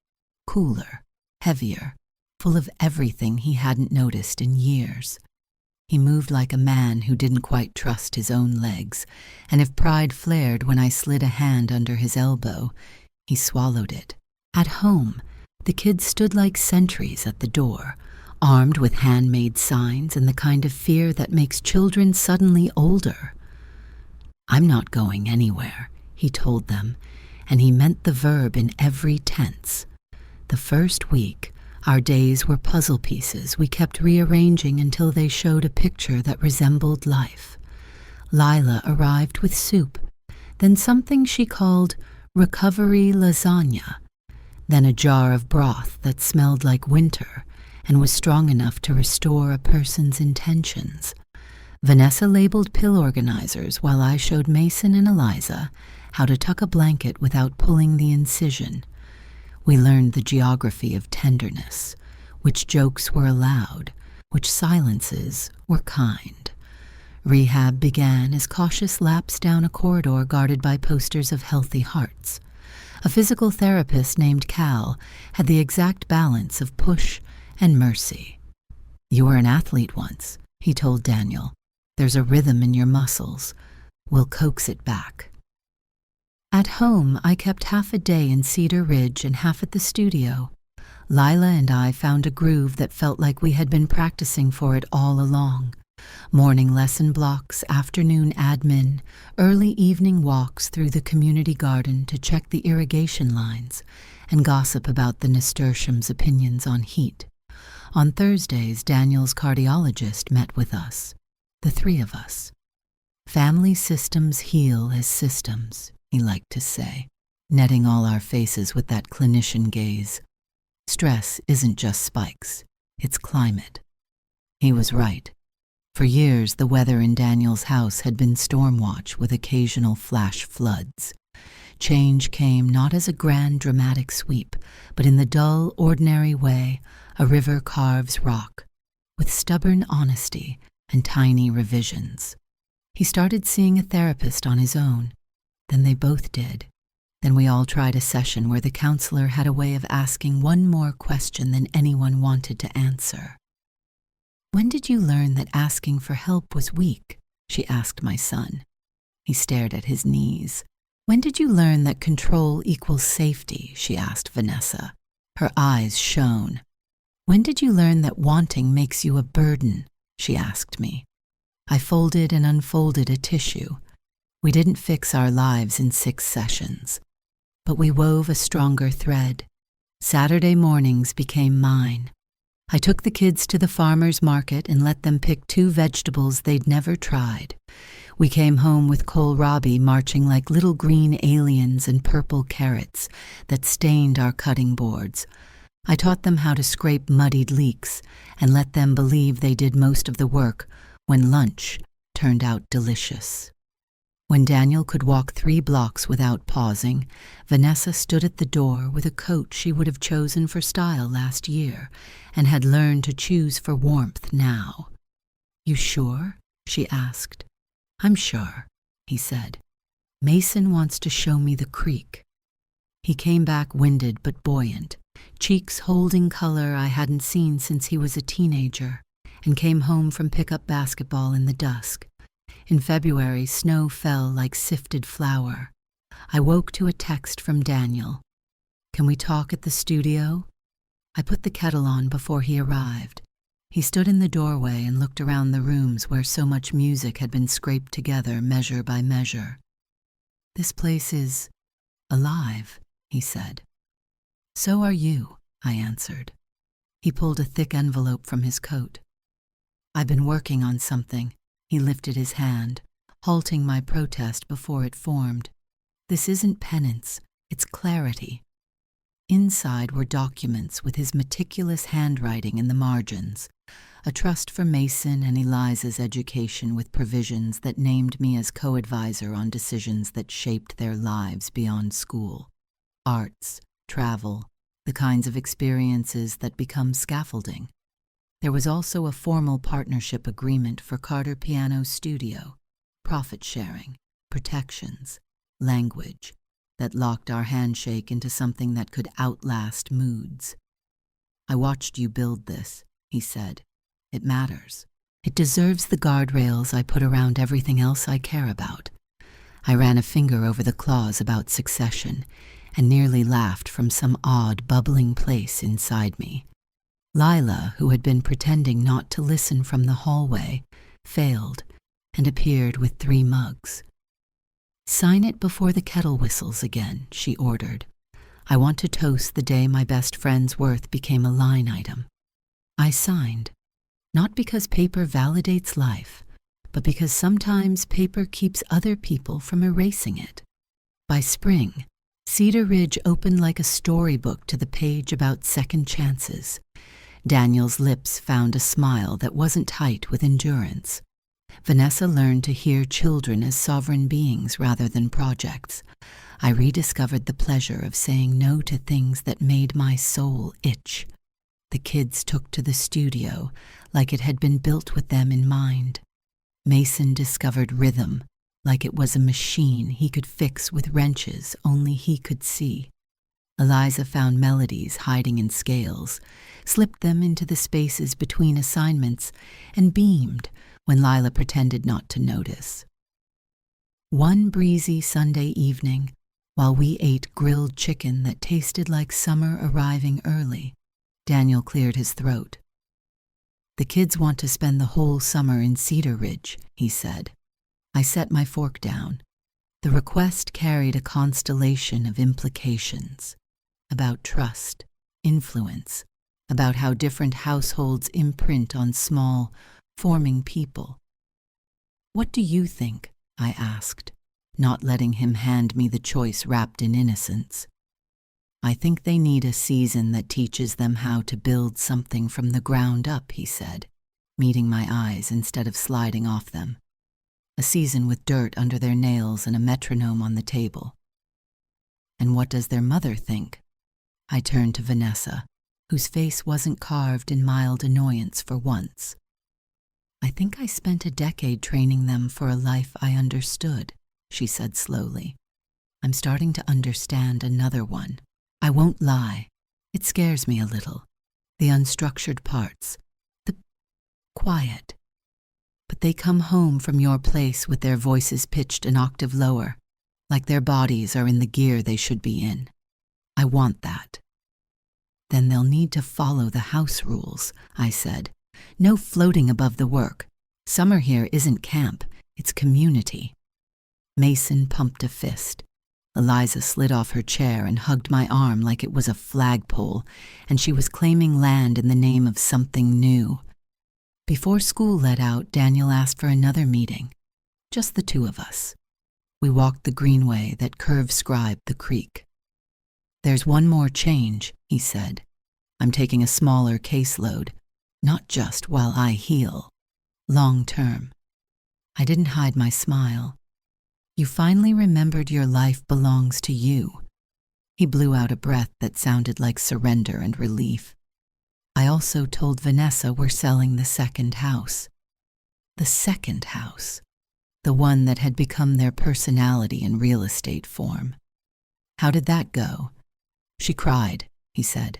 cooler, heavier, full of everything he hadn't noticed in years. He moved like a man who didn't quite trust his own legs, and if pride flared when I slid a hand under his elbow, he swallowed it. At home, the kids stood like sentries at the door, armed with handmade signs and the kind of fear that makes children suddenly older. "I'm not going anywhere," he told them, and he meant the verb in every tense. The first week, our days were puzzle pieces we kept rearranging until they showed a picture that resembled life. Lila arrived with soup, then something she called recovery lasagna, then a jar of broth that smelled like winter and was strong enough to restore a person's intentions. Vanessa labeled pill organizers while I showed Mason and Eliza how to tuck a blanket without pulling the incision. We learned the geography of tenderness, which jokes were allowed, which silences were kind. Rehab began as cautious laps down a corridor guarded by posters of healthy hearts. A physical therapist named Cal had the exact balance of push and mercy. "You were an athlete once," he told Daniel. "There's a rhythm in your muscles. We'll coax it back." At home, I kept half a day in Cedar Ridge and half at the studio. Lila and I found a groove that felt like we had been practicing for it all along. Morning lesson blocks, afternoon admin, early evening walks through the community garden to check the irrigation lines, and gossip about the nasturtium's opinions on heat. On Thursdays, Daniel's cardiologist met with us, the 3 of us. "Family systems heal as systems," he liked to say, netting all our faces with that clinician gaze. "Stress isn't just spikes, it's climate." He was right. For years, the weather in Daniel's house had been storm watch with occasional flash floods. Change came not as a grand dramatic sweep, but in the dull, ordinary way a river carves rock, with stubborn honesty and tiny revisions. He started seeing a therapist on his own. Then they both did. Then we all tried a session where the counselor had a way of asking one more question than anyone wanted to answer. "When did you learn that asking for help was weak?" she asked my son. He stared at his knees. "When did you learn that control equals safety?" she asked Vanessa. Her eyes shone. "When did you learn that wanting makes you a burden?" she asked me. I folded and unfolded a tissue. We didn't fix our lives in 6 sessions, but we wove a stronger thread. Saturday mornings became mine. I took the kids to the farmer's market and let them pick 2 vegetables they'd never tried. We came home with kohlrabi marching like little green aliens and purple carrots that stained our cutting boards. I taught them how to scrape muddied leeks and let them believe they did most of the work when lunch turned out delicious. When Daniel could walk 3 blocks without pausing, Vanessa stood at the door with a coat she would have chosen for style last year and had learned to choose for warmth now. "You sure?" she asked. "I'm sure," he said. Mason wants to show me the creek. He came back winded but buoyant, cheeks holding color I hadn't seen since he was a teenager, and came home from pickup basketball in the dusk. In February, snow fell like sifted flour. I woke to a text from Daniel. "Can we talk at the studio?" I put the kettle on before he arrived. He stood in the doorway and looked around the rooms where so much music had been scraped together measure by measure. "This place is alive," he said. "So are you," I answered. He pulled a thick envelope from his coat. "I've been working on something." He lifted his hand, halting my protest before it formed. "This isn't penance, it's clarity." Inside were documents with his meticulous handwriting in the margins, a trust for Mason and Eliza's education with provisions that named me as co-advisor on decisions that shaped their lives beyond school. Arts, travel, the kinds of experiences that become scaffolding. There was also a formal partnership agreement for Carter Piano Studio, profit sharing, protections, language, that locked our handshake into something that could outlast moods. "I watched you build this," he said. "It matters. It deserves the guardrails I put around everything else I care about." I ran a finger over the clause about succession and nearly laughed from some odd, bubbling place inside me. Lila, who had been pretending not to listen from the hallway, failed and appeared with 3 mugs. "Sign it before the kettle whistles again," she ordered. "I want to toast the day my best friend's worth became a line item." I signed, not because paper validates life, but because sometimes paper keeps other people from erasing it. By spring, Cedar Ridge opened like a storybook to the page about second chances. Daniel's lips found a smile that wasn't tight with endurance. Vanessa learned to hear children as sovereign beings rather than projects. I rediscovered the pleasure of saying no to things that made my soul itch. The kids took to the studio like it had been built with them in mind. Mason discovered rhythm, like it was a machine he could fix with wrenches only he could see. Eliza found melodies hiding in scales, slipped them into the spaces between assignments, and beamed when Lila pretended not to notice. One breezy Sunday evening, while we ate grilled chicken that tasted like summer arriving early, Daniel cleared his throat. "The kids want to spend the whole summer in Cedar Ridge," he said. I set my fork down. The request carried a constellation of implications about trust, influence, about how different households imprint on small, forming people. "What do you think?" I asked, not letting him hand me the choice wrapped in innocence. "I think they need a season that teaches them how to build something from the ground up," he said, meeting my eyes instead of sliding off them. "A season with dirt under their nails and a metronome on the table." "And what does their mother think?" I turned to Vanessa, whose face wasn't carved in mild annoyance for once. "I think I spent a decade training them for a life I understood," she said slowly. "I'm starting to understand another one. I won't lie. It scares me a little. The unstructured parts. The quiet. But they come home from your place with their voices pitched an octave lower, like their bodies are in the gear they should be in. I want that." "Then they'll need to follow the house rules," I said. "No floating above the work. Summer here isn't camp, it's community." Mason pumped a fist. Eliza slid off her chair and hugged my arm like it was a flagpole, and she was claiming land in the name of something new. Before school let out, Daniel asked for another meeting, just the 2 of us. We walked the greenway that curve-scribed the creek. "There's one more change," he said. "I'm taking a smaller caseload, not just while I heal. Long term." I didn't hide my smile. "You finally remembered your life belongs to you." He blew out a breath that sounded like surrender and relief. "I also told Vanessa we're selling the second house." The second house. the one that had become their personality in real estate form. "How did that go?" "She cried," he said.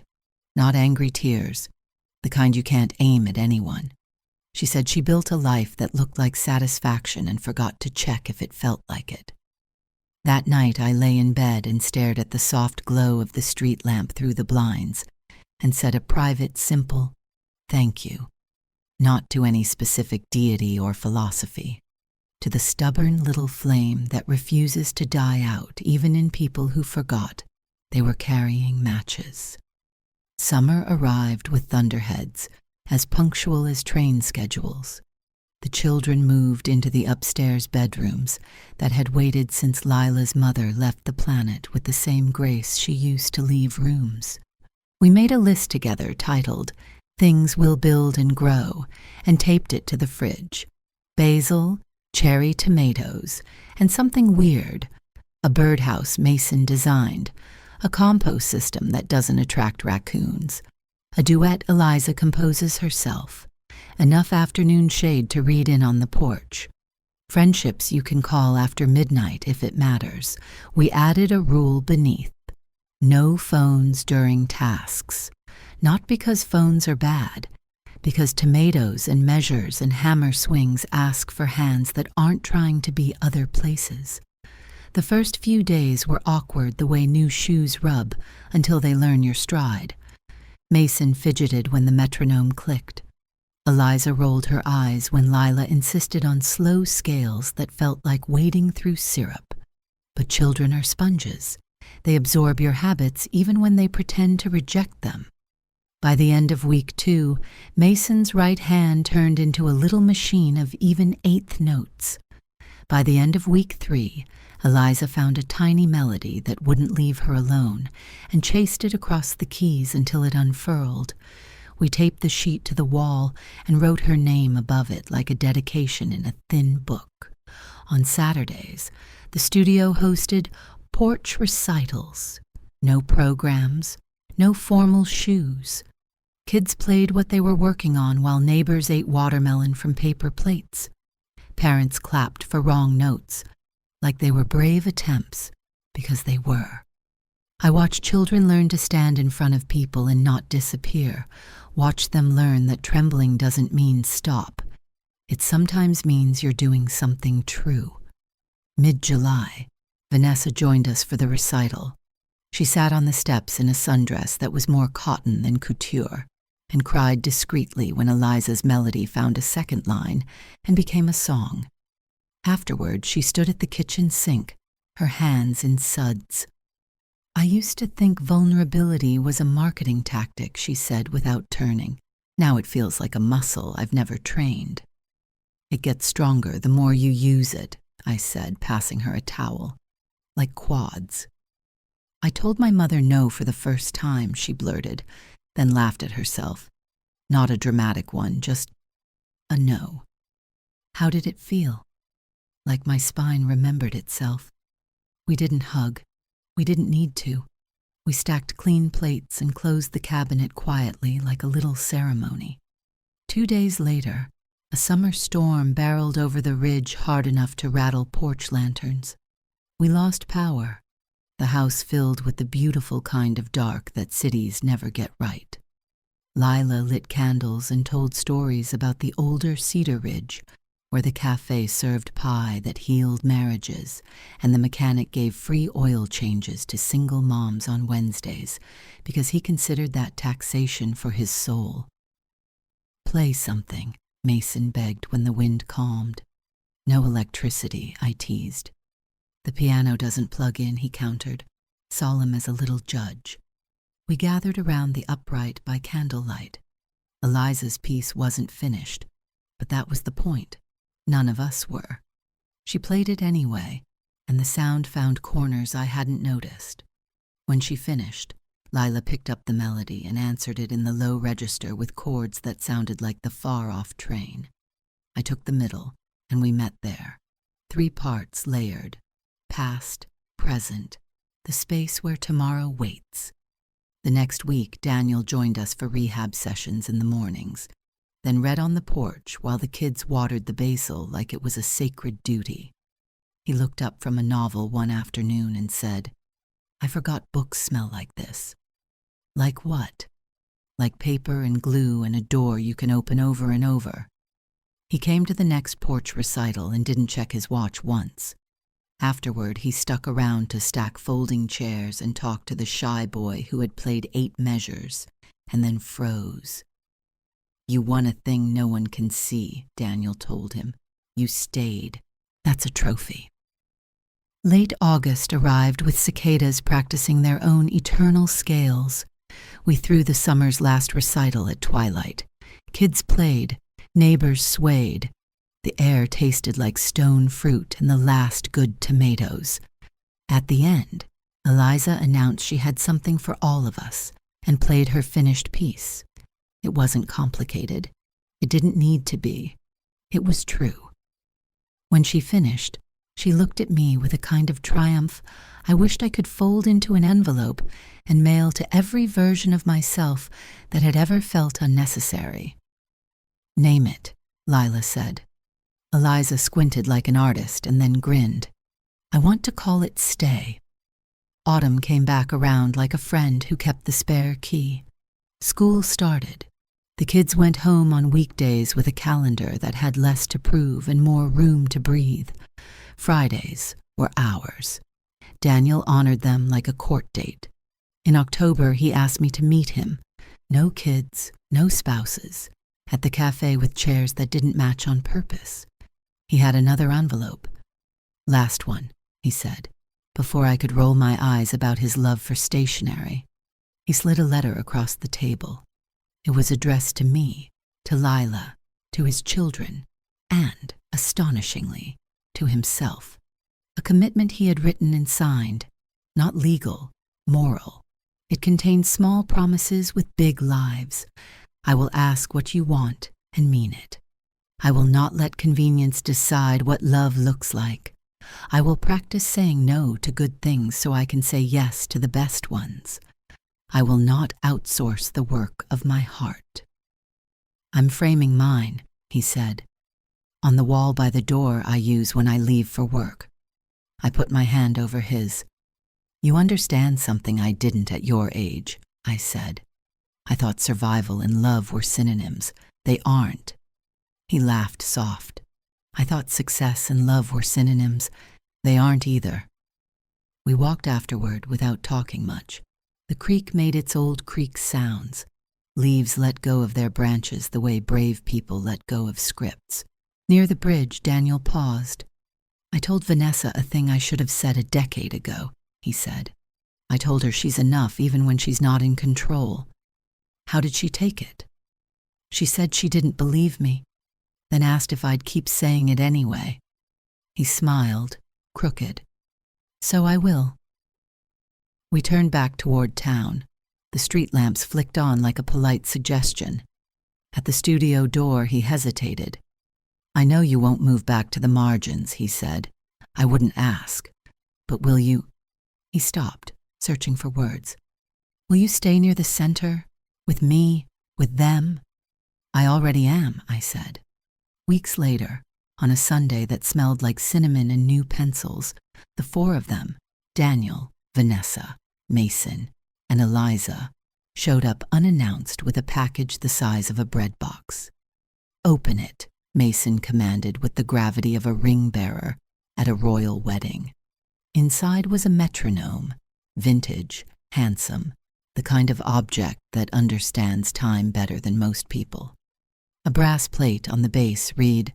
"Not angry tears, the kind you can't aim at anyone. She said she built a life that looked like satisfaction and forgot to check if it felt like it." That night I lay in bed and stared at the soft glow of the street lamp through the blinds and said a private, simple thank you, not to any specific deity or philosophy, to the stubborn little flame that refuses to die out even in people who forgot they were carrying matches. Summer arrived with thunderheads, as punctual as train schedules. The children moved into the upstairs bedrooms that had waited since Lila's mother left the planet with the same grace she used to leave rooms. We made a list together titled "Things We'll Build and Grow" and taped it to the fridge. Basil, cherry tomatoes, and something weird, a birdhouse Mason designed, a compost system that doesn't attract raccoons, a duet Eliza composes herself, enough afternoon shade to read in on the porch, friendships you can call after midnight if it matters. We added a rule beneath: no phones during tasks. Not because phones are bad, because tomatoes and measures and hammer swings ask for hands that aren't trying to be other places. The first few days were awkward the way new shoes rub until they learn your stride. Mason fidgeted when the metronome clicked. Eliza rolled her eyes when Lila insisted on slow scales that felt like wading through syrup. But children are sponges. They absorb your habits even when they pretend to reject them. By the end of week 2, Mason's right hand turned into a little machine of even eighth notes. By the end of week 3, Eliza found a tiny melody that wouldn't leave her alone and chased it across the keys until it unfurled. We taped the sheet to the wall and wrote her name above it like a dedication in a thin book. On Saturdays, the studio hosted porch recitals. No programs, no formal shoes. Kids played what they were working on while neighbors ate watermelon from paper plates. Parents clapped for wrong notes, like they were brave attempts, because they were. I watched children learn to stand in front of people and not disappear. Watch them learn that trembling doesn't mean stop. It sometimes means you're doing something true. Mid-July, Vanessa joined us for the recital. She sat on the steps in a sundress that was more cotton than couture, and cried discreetly when Eliza's melody found a second line and became a song. Afterward, she stood at the kitchen sink, her hands in suds. "I used to think vulnerability was a marketing tactic," she said without turning. "Now it feels like a muscle I've never trained." "It gets stronger the more you use it," I said, passing her a towel. "Like quads." "I told my mother no for the first time," she blurted, then laughed at herself. Not a dramatic one, just a no. How did it feel? Like my spine remembered itself. We didn't hug. We didn't need to. We stacked clean plates and closed the cabinet quietly like a little ceremony. 2 days later, a summer storm barreled over the ridge hard enough to rattle porch lanterns. We lost power, the house filled with the beautiful kind of dark that cities never get right. Lila lit candles and told stories about the older Cedar Ridge, where the cafe served pie that healed marriages, and the mechanic gave free oil changes to single moms on Wednesdays because he considered that taxation for his soul. "Play something," Mason begged when the wind calmed. "No electricity," I teased. "The piano doesn't plug in," he countered, solemn as a little judge. We gathered around the upright by candlelight. Eliza's piece wasn't finished, but that was the point. None of us were. She played it anyway, and the sound found corners I hadn't noticed. When she finished, Lila picked up the melody and answered it in the low register with chords that sounded like the far-off train. I took the middle, and we met there. 3 parts layered. Past, present, the space where tomorrow waits. The next week, Daniel joined us for rehab sessions in the mornings. then read on the porch while the kids watered the basil like it was a sacred duty. He looked up from a novel one afternoon and said, "I forgot books smell like this." "Like what?" "Like paper and glue and a door you can open over and over." He came to the next porch recital and didn't check his watch once. Afterward, he stuck around to stack folding chairs and talk to the shy boy who had played 8 measures and then froze. "You won a thing no one can see," Daniel told him. "You stayed. That's a trophy." Late August arrived with cicadas practicing their own eternal scales. We threw the summer's last recital at twilight. Kids played, neighbors swayed. The air tasted like stone fruit and the last good tomatoes. At the end, Eliza announced she had something for all of us and played her finished piece. It wasn't complicated. It didn't need to be. It was true. When she finished, she looked at me with a kind of triumph I wished I could fold into an envelope and mail to every version of myself that had ever felt unnecessary. "Name it," Lila said. Eliza squinted like an artist and then grinned. "I want to call it Stay." Autumn came back around like a friend who kept the spare key. School started. The kids went home on weekdays with a calendar that had less to prove and more room to breathe. Fridays were ours. Daniel honored them like a court date. In October, he asked me to meet him. No kids, no spouses, at the cafe with chairs that didn't match on purpose. He had another envelope. "Last one," he said, before I could roll my eyes about his love for stationery. He slid a letter across the table. It was addressed to me, to Lila, to his children, and, astonishingly, to himself. A commitment he had written and signed, not legal, moral. It contained small promises with big lives. "I will ask what you want and mean it. I will not let convenience decide what love looks like. I will practice saying no to good things so I can say yes to the best ones. I will not outsource the work of my heart." "I'm framing mine," he said. "On the wall by the door I use when I leave for work." I put my hand over his. "You understand something I didn't at your age," I said. "I thought survival and love were synonyms. They aren't." He laughed soft. "I thought success and love were synonyms. They aren't either." We walked afterward without talking much. The creek made its old creek sounds. Leaves let go of their branches the way brave people let go of scripts. Near the bridge, Daniel paused. "I told Vanessa a thing I should have said a decade ago," he said. "I told her she's enough even when she's not in control." "How did she take it?" "She said she didn't believe me, then asked if I'd keep saying it anyway." He smiled, crooked. "So I will." We turned back toward town. The street lamps flicked on like a polite suggestion. At the studio door, he hesitated. "I know you won't move back to the margins," he said. "I wouldn't ask. But will you—" He stopped, searching for words. "Will you stay near the center? With me? With them?" "I already am," I said. Weeks later, on a Sunday that smelled like cinnamon and new pencils, the 4 of them, Daniel, Vanessa, Mason, and Eliza, showed up unannounced with a package the size of a bread box. "Open it," Mason commanded with the gravity of a ring bearer at a royal wedding. Inside was a metronome, vintage, handsome, the kind of object that understands time better than most people. A brass plate on the base read,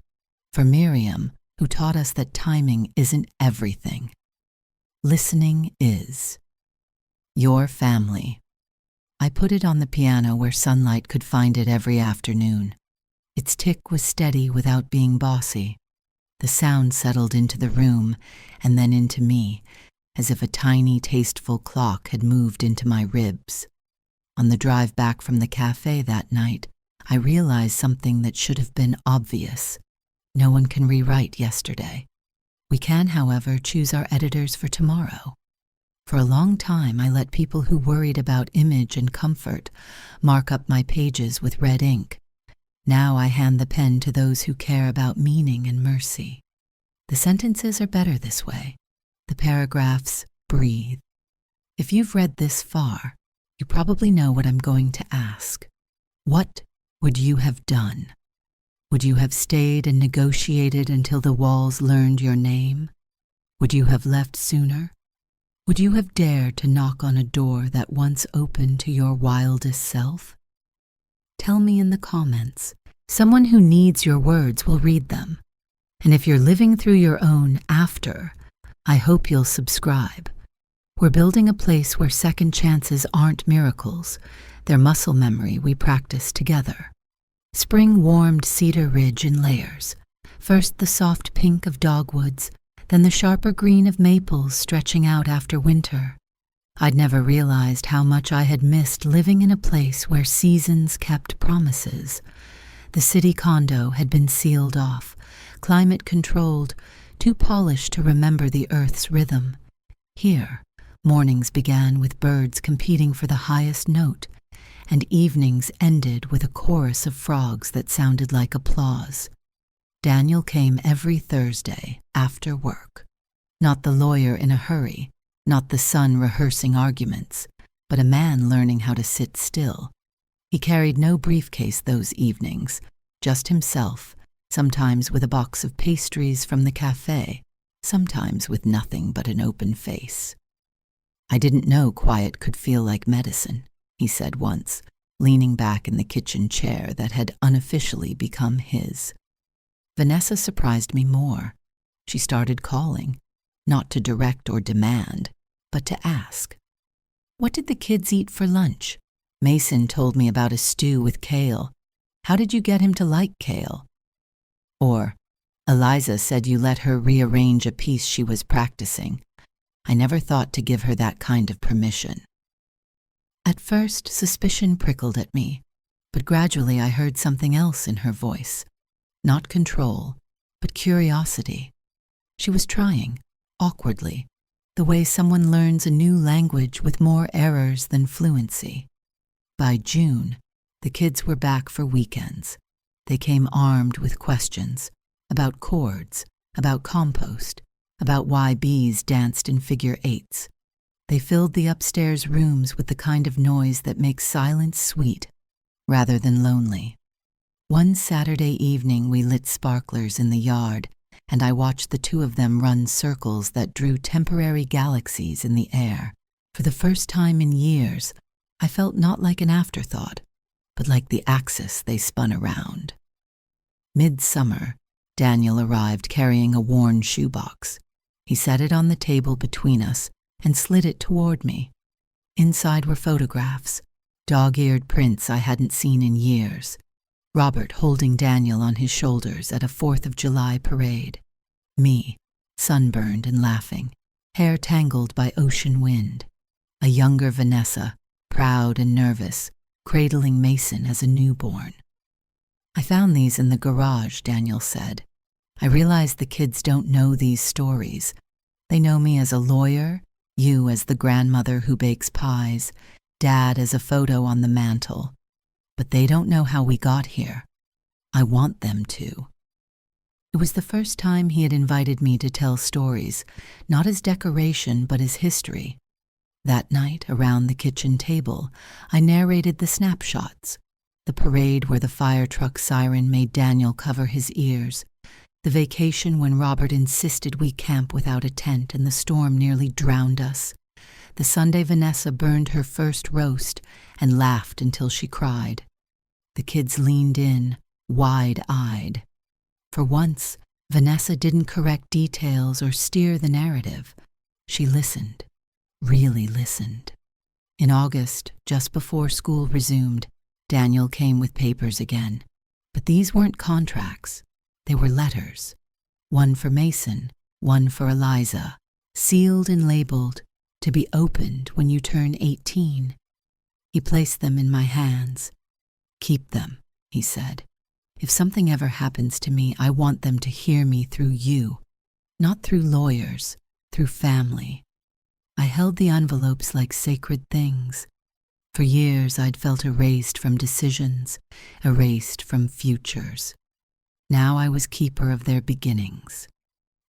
"For Miriam, who taught us that timing isn't everything. Listening is. Your family." I put it on the piano where sunlight could find it every afternoon. Its tick was steady without being bossy. The sound settled into the room and then into me, as if a tiny, tasteful clock had moved into my ribs. On the drive back from the cafe that night, I realized something that should have been obvious. No one can rewrite yesterday. We can, however, choose our editors for tomorrow. For a long time, I let people who worried about image and comfort mark up my pages with red ink. Now I hand the pen to those who care about meaning and mercy. The sentences are better this way. The paragraphs breathe. If you've read this far, you probably know what I'm going to ask. What would you have done? Would you have stayed and negotiated until the walls learned your name? Would you have left sooner? Would you have dared to knock on a door that once opened to your wildest self? Tell me in the comments. Someone who needs your words will read them. And if you're living through your own after, I hope you'll subscribe. We're building a place where second chances aren't miracles. They're muscle memory we practice together. Spring warmed Cedar Ridge in layers. First the soft pink of dogwoods, then the sharper green of maples stretching out after winter. I'd never realized how much I had missed living in a place where seasons kept promises. The city condo had been sealed off, climate controlled, too polished to remember the earth's rhythm. Here, mornings began with birds competing for the highest note, and evenings ended with a chorus of frogs that sounded like applause. Daniel came every Thursday after work. Not the lawyer in a hurry, not the son rehearsing arguments, but a man learning how to sit still. He carried no briefcase those evenings, just himself, sometimes with a box of pastries from the cafe, sometimes with nothing but an open face. I didn't know quiet could feel like medicine, he said once, leaning back in the kitchen chair that had unofficially become his. Vanessa surprised me more. She started calling, not to direct or demand, but to ask. What did the kids eat for lunch? Mason told me about a stew with kale. How did you get him to like kale? Or, Eliza said you let her rearrange a piece she was practicing. I never thought to give her that kind of permission. At first, suspicion prickled at me, but gradually I heard something else in her voice. Not control, but curiosity. She was trying, awkwardly, the way someone learns a new language with more errors than fluency. By June, the kids were back for weekends. They came armed with questions about chords, about compost, about why bees danced in figure eights. They filled the upstairs rooms with the kind of noise that makes silence sweet rather than lonely. One Saturday evening we lit sparklers in the yard, and I watched the two of them run circles that drew temporary galaxies in the air. For the first time in years, I felt not like an afterthought, but like the axis they spun around. Midsummer, Daniel arrived carrying a worn shoebox. He set it on the table between us and slid it toward me. Inside were photographs, dog-eared prints I hadn't seen in years. Robert holding Daniel on his shoulders at a 4th of July parade. Me, sunburned and laughing, hair tangled by ocean wind. A younger Vanessa, proud and nervous, cradling Mason as a newborn. I found these in the garage, Daniel said. I realize the kids don't know these stories. They know me as a lawyer, you as the grandmother who bakes pies, Dad as a photo on the mantle. But they don't know how we got here. I want them to. It was the first time he had invited me to tell stories, not as decoration but as history. That night, around the kitchen table, I narrated the snapshots. The parade where the fire truck siren made Daniel cover his ears. The vacation when Robert insisted we camp without a tent and the storm nearly drowned us. The Sunday Vanessa burned her first roast and laughed until she cried. The kids leaned in, wide-eyed. For once, Vanessa didn't correct details or steer the narrative. She listened, really listened. In August, just before school resumed, Daniel came with papers again. But these weren't contracts. They were letters. One for Mason, one for Eliza, sealed and labeled, to be opened when you turn 18. He placed them in my hands. Keep them, he said. If something ever happens to me, I want them to hear me through you, not through lawyers, through family. I held the envelopes like sacred things. For years I'd felt erased from decisions, erased from futures. Now I was keeper of their beginnings.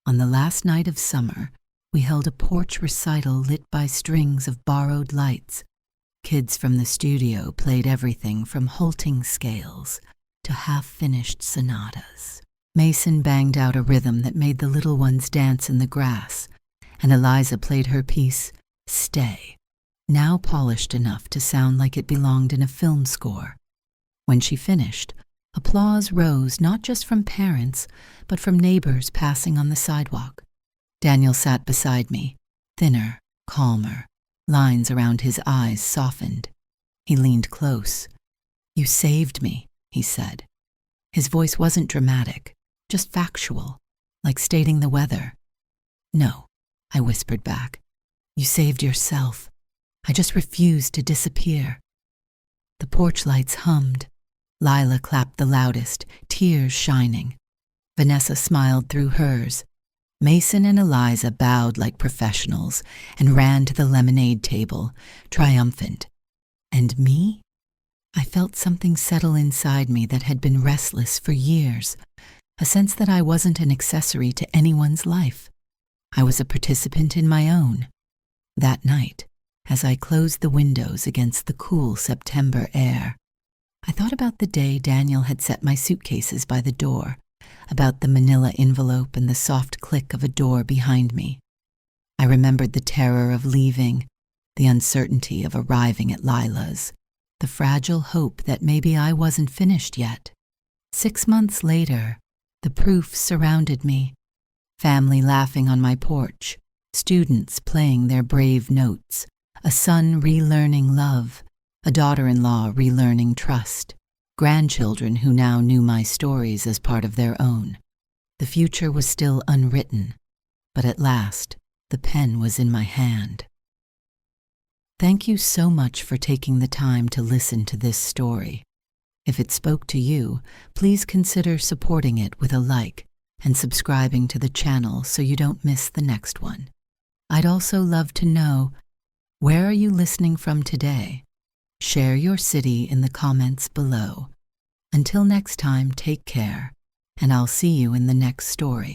On the last night of summer, we held a porch recital lit by strings of borrowed lights. Kids from the studio played everything from halting scales to half-finished sonatas. Mason banged out a rhythm that made the little ones dance in the grass, and Eliza played her piece, Stay, now polished enough to sound like it belonged in a film score. When she finished, applause rose not just from parents, but from neighbors passing on the sidewalk. Daniel sat beside me, thinner, calmer, lines around his eyes softened. He leaned close. "You saved me," he said. His voice wasn't dramatic, just factual, like stating the weather. "No," I whispered back. "You saved yourself. I just refused to disappear." The porch lights hummed. Lila clapped the loudest, tears shining. Vanessa smiled through hers. Mason and Eliza bowed like professionals and ran to the lemonade table, triumphant. And me? I felt something settle inside me that had been restless for years, a sense that I wasn't an accessory to anyone's life. I was a participant in my own. That night, as I closed the windows against the cool September air, I thought about the day Daniel had set my suitcases by the door, about the manila envelope and the soft click of a door behind me. I remembered the terror of leaving, the uncertainty of arriving at Lila's, the fragile hope that maybe I wasn't finished yet. 6 months later, the proof surrounded me. Family laughing on my porch, students playing their brave notes, a son relearning love, a daughter-in-law relearning trust, grandchildren who now knew my stories as part of their own. The future was still unwritten, but at last, the pen was in my hand. Thank you so much for taking the time to listen to this story. If it spoke to you, please consider supporting it with a like and subscribing to the channel so you don't miss the next one. I'd also love to know, where are you listening from today? Share your city in the comments below. Until next time, take care, and I'll see you in the next story.